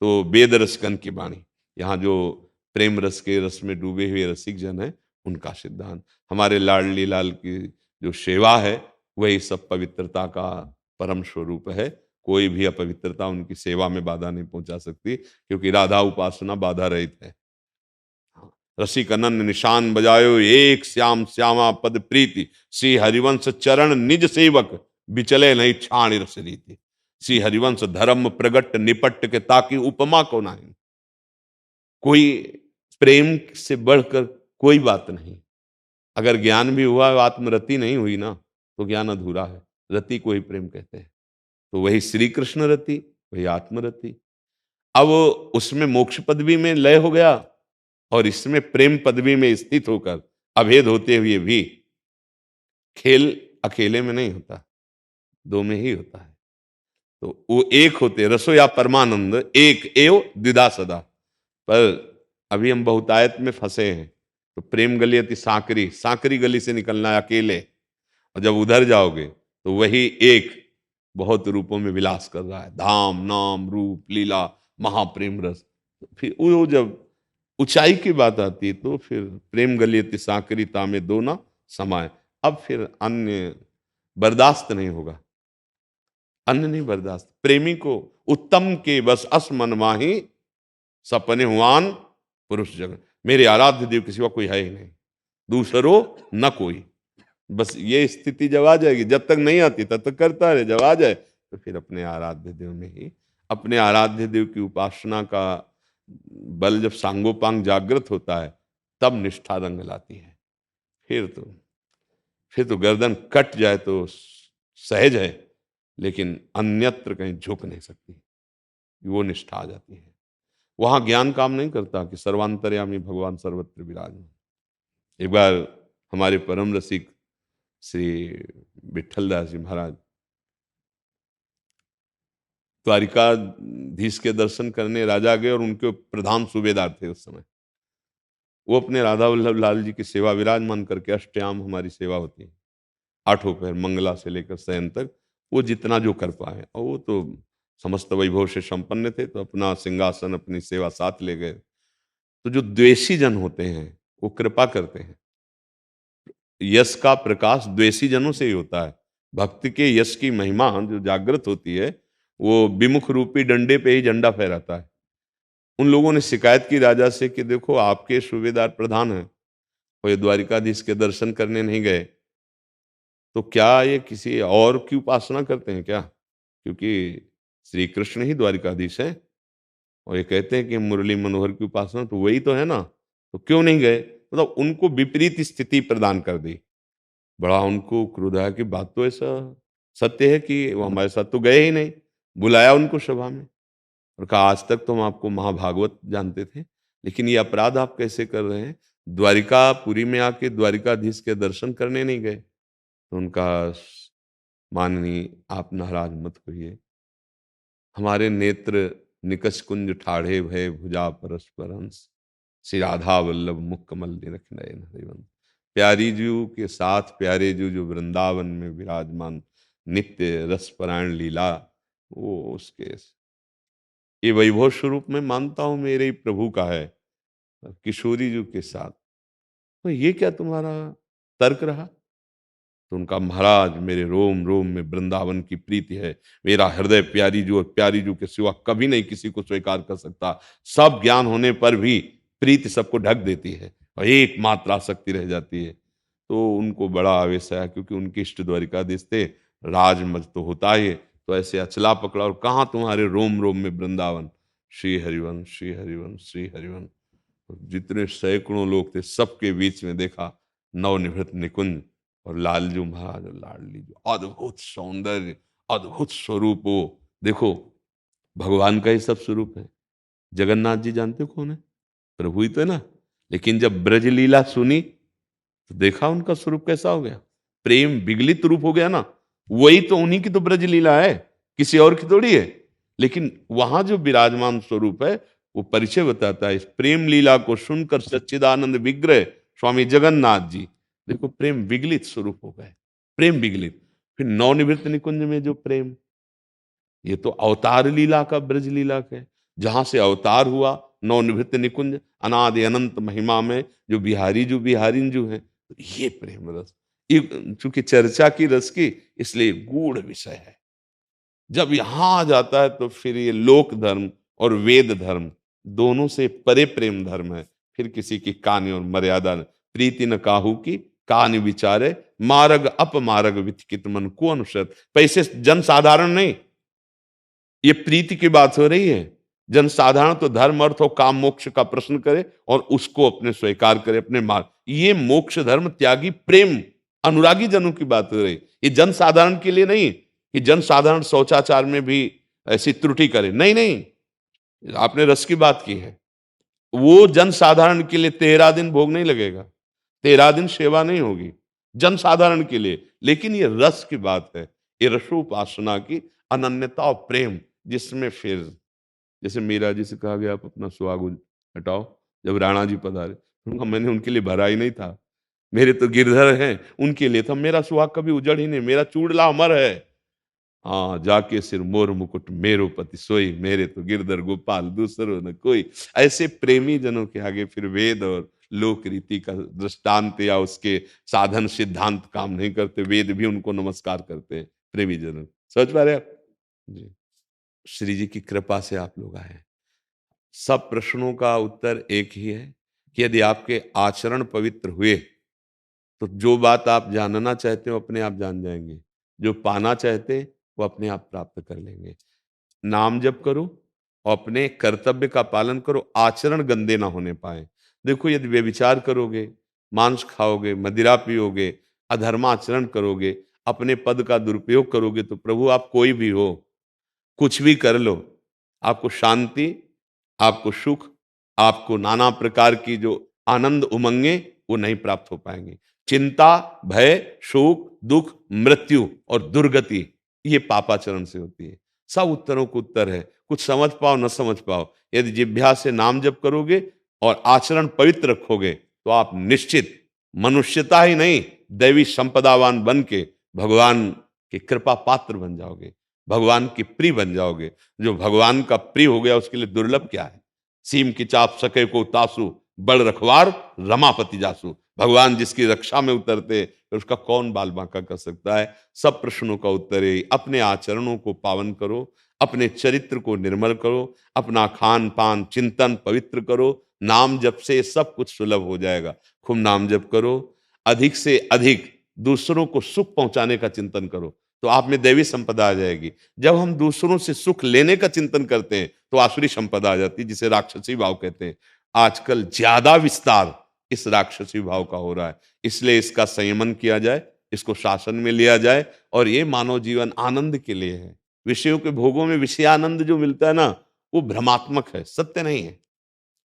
तो वेद रसकन की वाणी, यहाँ जो प्रेम रस के रस में डूबे हुए रसिक जन है, उनका सिद्धांत। हमारे लाडली लाल की जो सेवा है, वही सब पवित्रता का परम स्वरूप है। कोई भी अपवित्रता उनकी सेवा में बाधा नहीं पहुंचा सकती, क्योंकि राधा उपासना बाधा रहित है। रसिक अनन्य निशान बजायो, एक श्याम श्यामा पद प्रीति, श्री हरिवंश चरण निज सेवक, बिचले नहीं छाण रस रीति। श्री हरिवंश धर्म प्रगट निपट के, ताकि उपमा को नहीं। कोई प्रेम से बढ़कर कोई बात नहीं। अगर ज्ञान भी हुआ, आत्मरति नहीं हुई ना, तो ज्ञान अधूरा है। रति को ही प्रेम कहते हैं। तो वही श्री कृष्ण रति, वही आत्मरति। अब उसमें मोक्ष पदवी में लय हो गया और इसमें प्रेम पदवी में स्थित होकर अभेद होते हुए भी खेल अकेले में नहीं होता, दो में ही होता है। तो वो एक होते रसो या परमानंद एक एव द्विधा सदा। पर अभी हम बहुतायत में फंसे हैं, तो प्रेम गली अति सांकरी, सांकरी गली से निकलना है अकेले, और जब उधर जाओगे तो वही एक बहुत रूपों में विलास कर रहा है, धाम नाम रूप लीला महाप्रेम रस। फिर वो जब ऊंचाई की बात आती है तो फिर प्रेम गली अति सांकरीता में दो ना समाये। अब फिर अन्य बर्दाश्त नहीं होगा, अन्य नहीं बर्दाश्त। प्रेमी को उत्तम के बस अस मन माही सपने हुआन पुरुष जगत। मेरे आराध्य देव के सिवा कोई है ही नहीं, दूसरो न कोई। बस ये स्थिति जब आ जाएगी, जब तक नहीं आती तब तक करता रहे, जब आ जाए तो फिर अपने आराध्य देव में ही, अपने आराध्य देव की उपासना का बल जब सांगोपांग जागृत होता है तब निष्ठा रंग लाती है। फिर तो गर्दन कट जाए तो सहज है, लेकिन अन्यत्र कहीं झुक नहीं सकती, वो निष्ठा आ जाती है। वहां ज्ञान काम नहीं करता कि सर्वांतर्यामी भगवान सर्वत्र विराजमान। एक बार हमारे परम रसिक श्री विठलदास जी महाराज द्वारिकाधीश के दर्शन करने राजा गए और उनके प्रधान सूबेदार थे उस समय। वो अपने राधा वल्लभ लाल जी की सेवा विराजमान करके, अष्टयाम हमारी सेवा होती है, 8 पहर मंगला से लेकर शयन तक, वो जितना जो कर पाए, और वो तो समस्त वैभव से संपन्न थे, तो अपना सिंहासन अपनी सेवा साथ ले गए। तो जो द्वेषी जन होते हैं वो कृपा करते हैं, यश का प्रकाश द्वेषी जनों से ही होता है। भक्त के यश की महिमा जो जागृत होती है वो विमुख रूपी डंडे पे ही झंडा फहराता है। उन लोगों ने शिकायत की राजा से कि देखो आपके सूबेदार प्रधान हैं और ये द्वारिकाधीश के दर्शन करने नहीं गए, तो क्या ये किसी और की उपासना करते हैं क्या? क्योंकि श्री कृष्ण ही द्वारिकाधीश है और ये कहते हैं कि मुरली मनोहर की उपासना तो वही तो है ना, तो क्यों नहीं गए? मतलब उनको विपरीत स्थिति प्रदान कर दी। बड़ा उनको क्रोध आया कि बात तो ऐसा सत्य है कि वो हमारे साथ तो गए ही नहीं। बुलाया उनको सभा में और कहा आज तक तो हम आपको महाभागवत जानते थे, लेकिन ये अपराध आप कैसे कर रहे हैं? द्वारिकापुरी में आके द्वारिकाधीश के दर्शन करने नहीं गए। तो उनका माननीय आप नाराज मत होइए, हमारे नेत्र निकष कुंज ठाढ़े भय भुजा परस्पर हंस, श्री राधा वल्लभ मुख कमल निरख नयन हरिवंश। प्यारी जू के साथ प्यारे जू जो वृंदावन में विराजमान नित्य रसपरायण लीला, वो उसके ये वैभव स्वरूप में मानता हूं मेरे ही प्रभु का है। किशोरी जी के साथ तो ये क्या तुम्हारा तर्क रहा? तो उनका महाराज मेरे रोम रोम में वृंदावन की प्रीति है, मेरा हृदय प्यारी जू और प्यारी जू के सिवा कभी नहीं किसी को स्वीकार कर सकता। सब ज्ञान होने पर भी प्रीति सबको ढक देती है और एकमात्र आसक्ति रह जाती है। तो उनको बड़ा आवेश आया, क्योंकि उनके इष्ट द्वारिकाधीश थे, राजमज तो होता ही है। तो ऐसे अचला पकड़ा और कहाँ तुम्हारे रोम रोम में वृंदावन, श्री हरिवंश श्री हरिवंश श्री हरिवंश। जितने सैकड़ों लोग थे सबके बीच में देखा नवनिभृत निकुंज और लालजू महाराज और लाडली जो अद्भुत सौंदर्य अद्भुत स्वरूप। हो देखो भगवान का ही सब स्वरूप है। जगन्नाथ जी जानते हो कौन है? प्रभु ही तो है ना। लेकिन जब ब्रज लीला सुनी तो देखा उनका स्वरूप कैसा हो गया, प्रेम विगलित रूप हो गया ना। वही तो उन्हीं की तो ब्रज लीला है, किसी और की थोड़ी है। लेकिन वहां जो विराजमान स्वरूप है वो परिचय बताता है। इस प्रेम लीला को सुनकर सच्चिदानंद विग्रह स्वामी जगन्नाथ जी, देखो प्रेम विगलित स्वरूप हो गए, प्रेम विगलित। फिर नवनिवृत्त निकुंज में जो प्रेम, ये तो अवतार लीला का ब्रज लीला का है। जहां से अवतार हुआ नवनिवृत्त निकुंज अनादि अनंत महिमा में जो बिहारी जो बिहारिन जो है, तो ये प्रेम रस, ये चूंकि चर्चा की रस की इसलिए गूढ़ विषय है। जब यहां आ जाता है तो फिर ये लोक धर्म और वेद धर्म दोनों से परे प्रेम धर्म है। फिर किसी की कान्य और मर्यादा न, प्रीति न काहू की कान्य विचारे, मार्ग अपमार्ग विथिकित मन को अनुसर। पैसे जन साधारण नहीं, ये प्रीति की बात हो रही है। जन साधारण तो धर्म अर्थ और काम मोक्ष का प्रश्न करे और उसको अपने स्वीकार करे अपने मार्ग। ये मोक्ष धर्म त्यागी प्रेम अनुरागी जनों की बात हो रही। ये जन साधारण के लिए नहीं कि जन साधारण शौचाचार में भी ऐसी त्रुटि करे, नहीं नहीं। आपने रस की बात की है, वो जन साधारण के लिए 13 दिन भोग नहीं लगेगा, 13 दिन सेवा नहीं होगी जन साधारण के लिए। लेकिन ये रस की बात है, ये रसोपासना की अनन्यता और प्रेम, जिसमें फिर जैसे मीरा जी से कहा गया आप अपना सुहाग हटाओ, जब राणा जी पधारे, उनका मैंने उनके लिए भरा ही नहीं था, मेरे तो गिरधर हैं, उनके लिए था, मेरा सुहाग कभी उजड़ ही नहीं, मेरा चूड़ला अमर है। हाँ, जाके सिर मोर मुकुट मेरो पति सोई, मेरे तो गिरधर गोपाल दूसरो न कोई। ऐसे प्रेमी जनों के आगे फिर वेद और लोक रीति का दृष्टांत या उसके साधन सिद्धांत काम नहीं करते, वेद भी उनको नमस्कार करते हैं, प्रेमी जनों। समझ पा रहे आप जी? श्री जी की कृपा से आप लोग आए। सब प्रश्नों का उत्तर एक ही है कि यदि आपके आचरण पवित्र हुए तो जो बात आप जानना चाहते हो अपने आप जान जाएंगे, जो पाना चाहते हैं वो अपने आप प्राप्त कर लेंगे। नाम जप करो और अपने कर्तव्य का पालन करो, आचरण गंदे ना होने पाए। देखो, यदि व्यभिचार करोगे, मांस खाओगे, मदिरा पियोगे, अधर्माचरण करोगे, अपने पद का दुरुपयोग करोगे, तो प्रभु आप कोई भी हो, कुछ भी कर लो, आपको शांति, आपको सुख, आपको नाना प्रकार की जो आनंद उमंगे वो नहीं प्राप्त हो पाएंगे। चिंता, भय, शोक, दुख, मृत्यु और दुर्गति ये पापाचरण से होती है। सब उत्तरों को उत्तर है, कुछ समझ पाओ न समझ पाओ, यदि जिह्वा से नाम जप करोगे और आचरण पवित्र रखोगे तो आप निश्चित मनुष्यता ही नहीं, दैवी संपदावान बन के भगवान की कृपा पात्र बन जाओगे, भगवान की प्रिय बन जाओगे। जो भगवान का प्रिय हो गया उसके लिए दुर्लभ क्या है? सीम की चाप सके को तासु, बड़ रखवार रमापति जासु। भगवान जिसकी रक्षा में उतरते तो उसका कौन बाल बांका कर सकता है? सब प्रश्नों का उत्तर है अपने आचरणों को पावन करो, अपने चरित्र को निर्मल करो, अपना खान पान चिंतन पवित्र करो, नाम जप से सब कुछ सुलभ हो जाएगा। खूब नाम जप करो, अधिक से अधिक दूसरों को सुख पहुंचाने का चिंतन करो तो आप में दैवी संपदा आ जाएगी। जब हम दूसरों से सुख लेने का चिंतन करते हैं तो आसुरी संपदा आ जाती है, जिसे राक्षसी भाव कहते हैं। आजकल ज्यादा विस्तार इस राक्षसी भाव का हो रहा है, इसलिए इसका संयमन किया जाए, इसको शासन में लिया जाए। और ये मानव जीवन आनंद के लिए है। विषयों के भोगों में विषयानंद जो मिलता है ना, वो भ्रमात्मक है, सत्य नहीं है।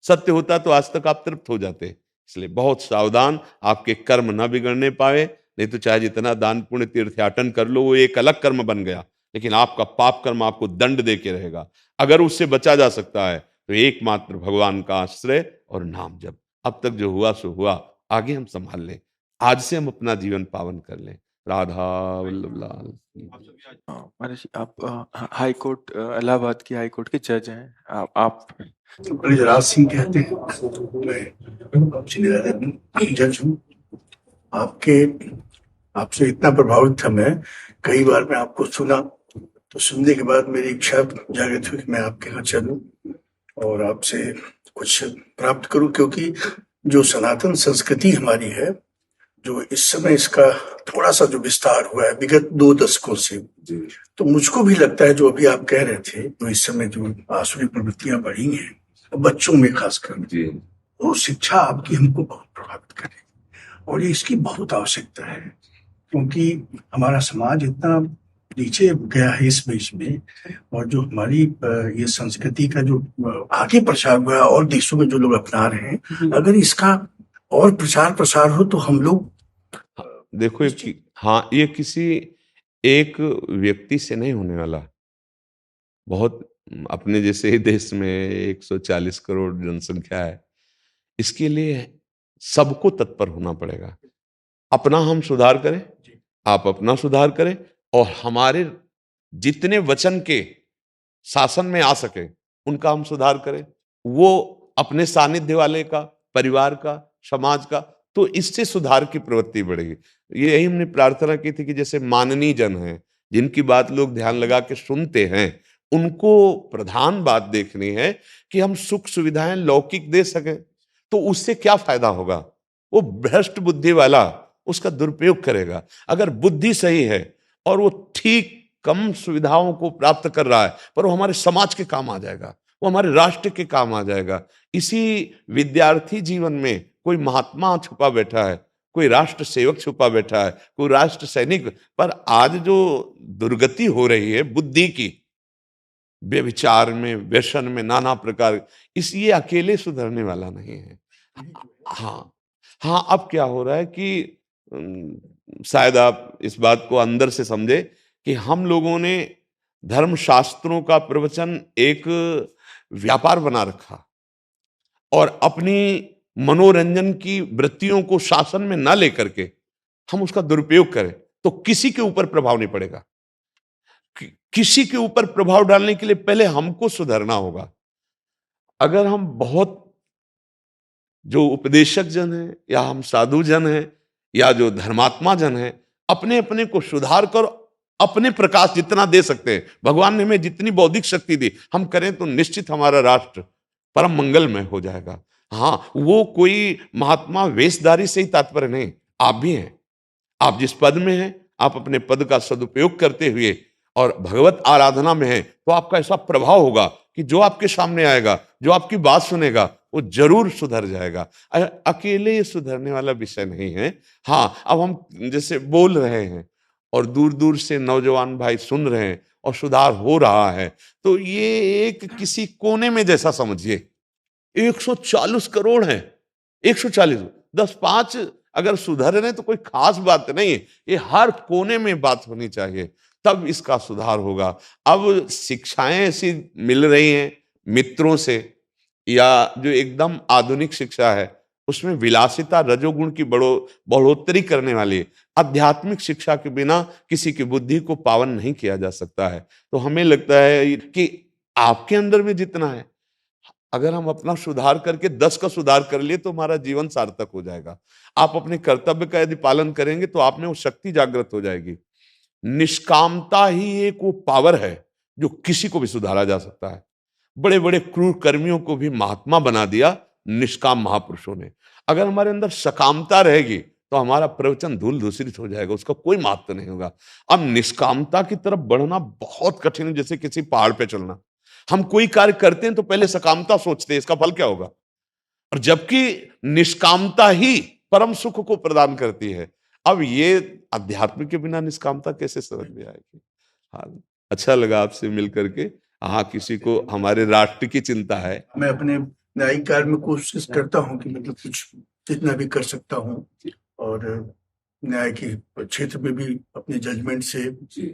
सत्य होता तो आज तक आप तृप्त हो जाते। इसलिए बहुत सावधान, आपके कर्म न बिगड़ने पाए, नहीं तो चाहे जितना दान पुण्य तीर्थयाटन कर लो वो एक अलग कर्म बन गया, लेकिन आपका पाप कर्म आपको दंड दे के रहेगा। अगर उससे बचा जा सकता है तो एकमात्र भगवान का आश्रय और नाम जप। अब तक जो हुआ सो हुआ, आगे हम संभाल लें, आज से हम अपना जीवन पावन कर लें। राधा वल्लभ लाल की। महाराज जी, आप हाई कोर्ट इलाहाबाद की हाई कोर्ट के जज हैं। आप ब्रजराज सिंह कहते हैं, मैं उच्च न्यायालय जज हूँ। आपसे इतना प्रभावित था मैं, कई बार मैं आपको सुना तो सुनने के बाद मेरी इच्छा जागृत हुई कि मैं आपके यहाँ चलूं और आपसे कुछ प्राप्त करूं, क्योंकि जो सनातन संस्कृति हमारी है, जो इस समय इसका थोड़ा सा जो विस्तार हुआ है विगत 2 दशकों से, तो मुझको भी लगता है जो अभी आप कह रहे थे, तो इस समय जो आसुरी प्रवृत्तियां बढ़ी हैं बच्चों में खासकर, वो शिक्षा आपकी हमको बहुत प्रभावित करे और ये इसकी बहुत आवश्यकता है, क्योंकि हमारा समाज इतना नीचे गया है इस बीच में, और जो हमारी ये संस्कृति का जो आगे प्रचार हुआ है और देशों में जो लोग अपना रहे हैं, अगर इसका और प्रचार प्रसार हो तो हम लोग देखो हाँ, ये किसी एक व्यक्ति से नहीं होने वाला। बहुत अपने जैसे ही देश में 140 करोड़ जनसंख्या है, इसके लिए सबको तत्पर होना पड़ेगा। अपना हम सुधार करें, आप अपना सुधार करें, और हमारे जितने वचन के शासन में आ सके उनका हम सुधार करें। वो अपने सानिध्य वाले का, परिवार का, समाज का, तो इससे सुधार की प्रवृत्ति बढ़ेगी। यही हमने प्रार्थना की थी कि जैसे माननीय जन हैं, जिनकी बात लोग ध्यान लगा के सुनते हैं, उनको प्रधान बात देखनी है कि हम सुख सुविधाएं लौकिक दे सकें। तो उससे क्या फायदा होगा? वो भ्रष्ट बुद्धि वाला उसका दुरुपयोग करेगा। अगर बुद्धि सही है और वो ठीक कम सुविधाओं को प्राप्त कर रहा है, पर वो हमारे समाज के काम आ जाएगा, वो हमारे राष्ट्र के काम आ जाएगा। इसी विद्यार्थी जीवन में कोई महात्मा छुपा बैठा है, कोई राष्ट्र सेवक छुपा बैठा है, कोई राष्ट्र सैनिक। पर आज जो दुर्गति हो रही है बुद्धि की, व्यभिचार में, व्यसन में, नाना प्रकार, ये अकेले सुधरने वाला नहीं है। हाँ, हाँ, अब क्या हो रहा है कि शायद आप इस बात को अंदर से समझे कि हम लोगों ने धर्म शास्त्रों का प्रवचन एक व्यापार बना रखा और अपनी मनोरंजन की वृत्तियों को शासन में ना लेकर के हम उसका दुरुपयोग करें तो किसी के ऊपर प्रभाव नहीं पड़ेगा। किसी के ऊपर प्रभाव डालने के लिए पहले हमको सुधरना होगा। अगर हम बहुत जो उपदेशक जन हैं या हम साधु जन हैं या जो धर्मात्मा जन हैं, अपने अपने को सुधार कर अपने प्रकाश जितना दे सकते हैं, भगवान ने हमें जितनी बौद्धिक शक्ति दी, हम करें तो निश्चित हमारा राष्ट्र परम मंगलमय हो जाएगा। हाँ, वो कोई महात्मा वेशधारी से ही तात्पर्य नहीं, आप भी हैं। आप जिस पद में हैं, आप अपने पद का सदुपयोग करते हुए और भगवत आराधना में हैं, तो आपका ऐसा प्रभाव होगा कि जो आपके सामने आएगा, जो आपकी बात सुनेगा, वो जरूर सुधर जाएगा। अकेले सुधरने वाला विषय नहीं है। हाँ, अब हम जैसे बोल रहे हैं और दूर दूर से नौजवान भाई सुन रहे हैं और सुधार हो रहा है, तो ये एक किसी कोने में जैसा समझिए। 140 करोड़ हैं, 140, 10-5 अगर सुधर रहे तो कोई खास बात नहीं है, ये हर कोने में बात होनी चाहिए, तब इसका सुधार होगा। अब शिक्षाएं ऐसी मिल रही हैं मित्रों से, या जो एकदम आधुनिक शिक्षा है उसमें विलासिता, रजोगुण की बढ़ोतरी करने वाली आध्यात्मिक शिक्षा के बिना किसी की बुद्धि को पावन नहीं किया जा सकता है। तो हमें लगता है कि आपके अंदर में जितना है, अगर हम अपना सुधार करके 10 का सुधार कर लिए तो हमारा जीवन सार्थक हो जाएगा। आप अपने कर्तव्य का यदि पालन करेंगे तो आप में वो शक्ति जागृत हो जाएगी। निष्कामता ही एक वो पावर है जो किसी को भी सुधारा जा सकता है। बड़े बड़े क्रूर कर्मियों को भी महात्मा बना दिया निष्काम महापुरुषों ने। अगर हमारे अंदर सकामता रहेगी तो हमारा प्रवचन धूल धूसरित हो जाएगा, उसका कोई महत्व नहीं होगा। अब निष्कामता की तरफ बढ़ना बहुत कठिन है, जैसे किसी पहाड़ पे चलना। हम कोई कार्य करते हैं तो पहले सकामता सोचते हैं इसका फल क्या होगा, और जबकि निष्कामता ही परम सुख को प्रदान करती है। अब ये अध्यात्म के बिना निष्कामता कैसे समझ में आएगी। हाँ, अच्छा लगा आपसे मिल करके। हाँ, किसी को हमारे राष्ट्र की चिंता है। मैं अपने न्यायिक कार्य में कोशिश करता हूँ कि मतलब कुछ जितना भी कर सकता हूँ, और न्याय के क्षेत्र में भी अपने जजमेंट से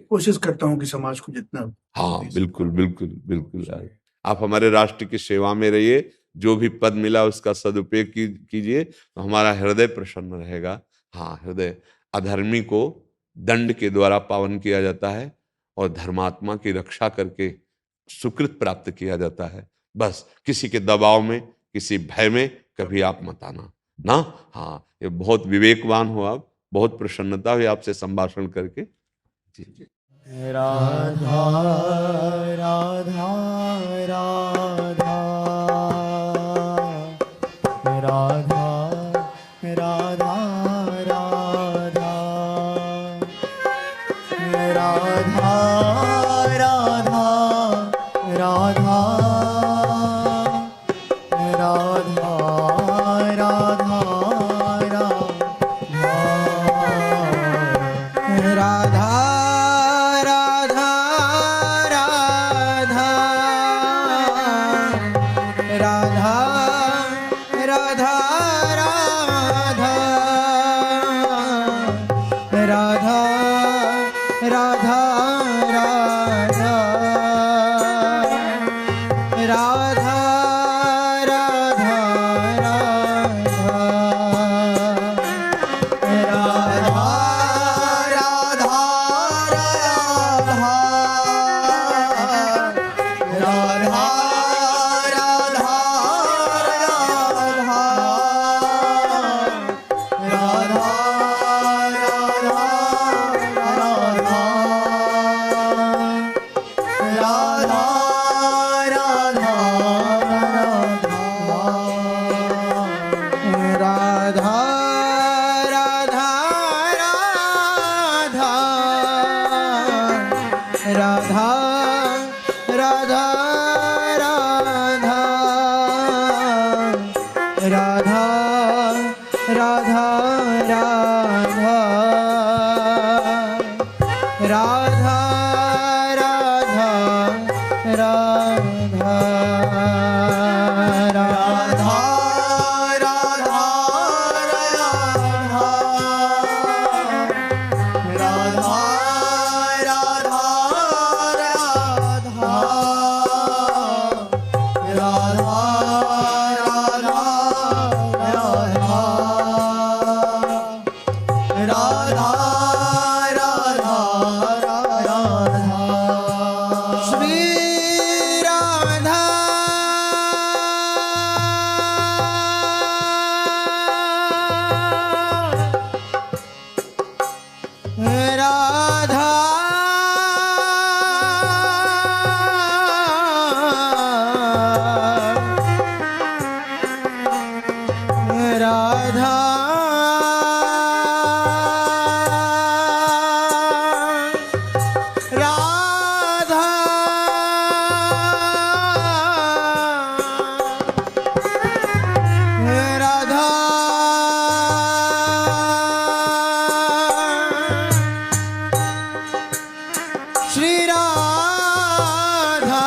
कोशिश करता हूँ कि समाज को जितना। हाँ, बिल्कुल बिल्कुल बिल्कुल, आप हमारे राष्ट्र की सेवा में रहिए, जो भी पद मिला उसका सदुपयोग कीजिए तो हमारा हृदय प्रसन्न रहेगा। हाँ, हृदय अधर्मी को दंड के द्वारा पावन किया जाता है और धर्मात्मा की रक्षा करके सुकृत प्राप्त किया जाता है। बस किसी के दबाव में, किसी भय में कभी आप मत आना ना। हाँ, ये बहुत विवेकवान हो आप, बहुत प्रसन्नता हुई आपसे संभाषण करके। जी। राधा राधा राधा राधा राधा राधा राधा राधा राधा राधा राधा राधा राधा राधा राधा राधा राधा राधा राधा राधा श्री राधा राधा राधा राधा राधा श्री राधा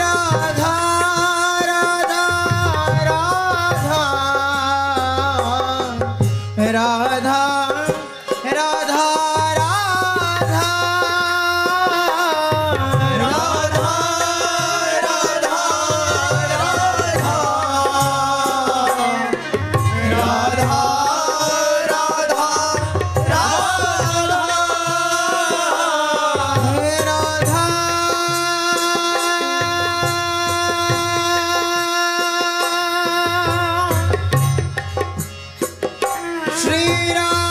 राधा राधा राधा राधा राधा राधा राधा श्री राधा राधा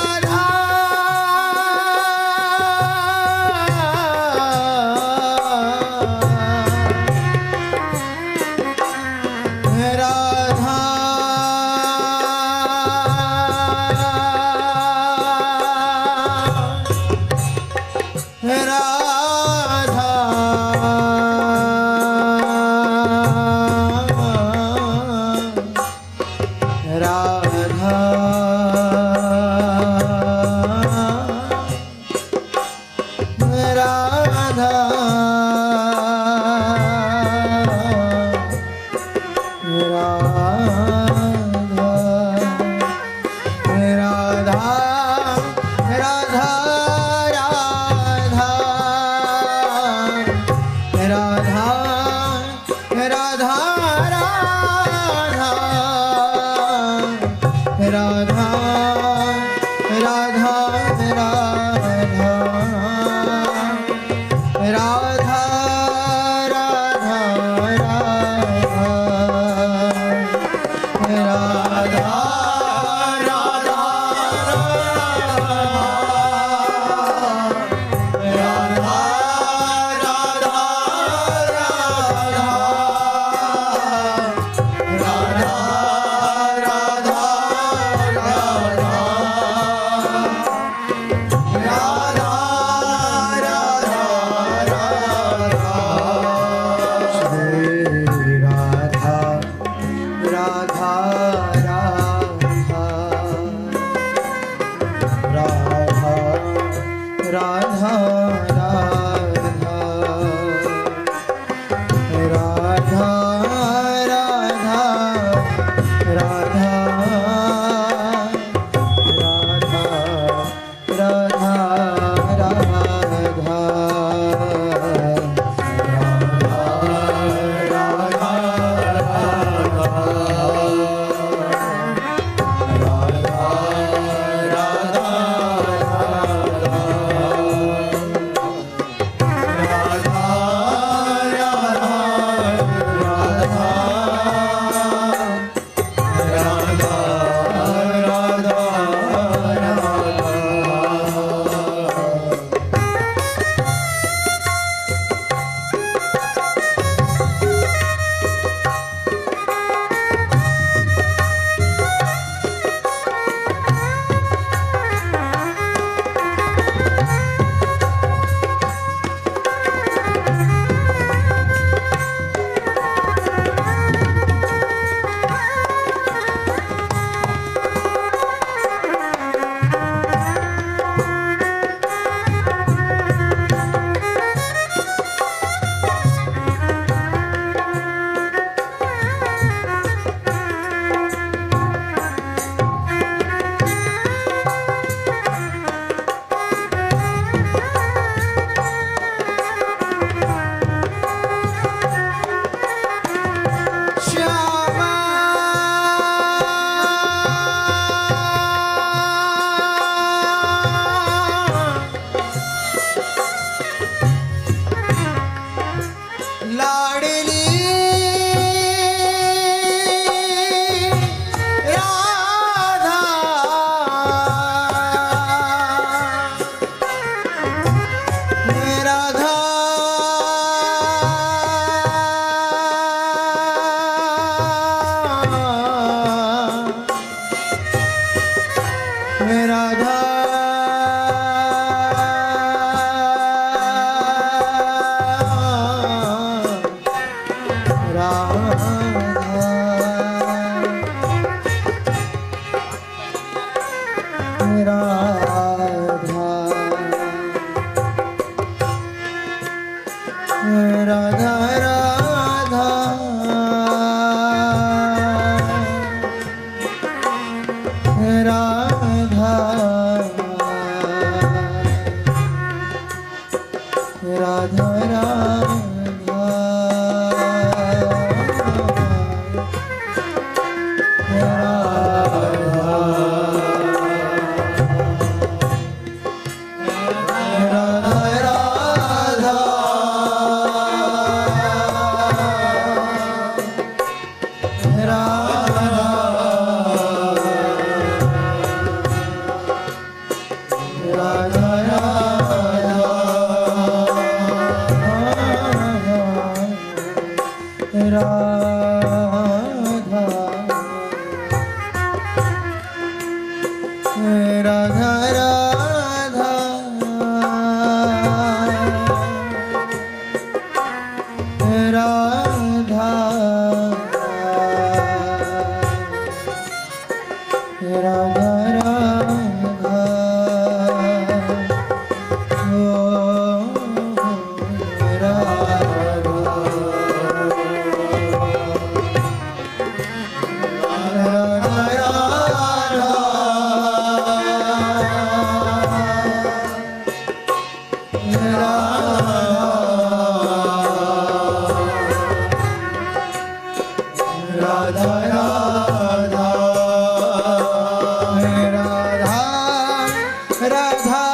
राधा राधा राधा राधा राधा राधा राधा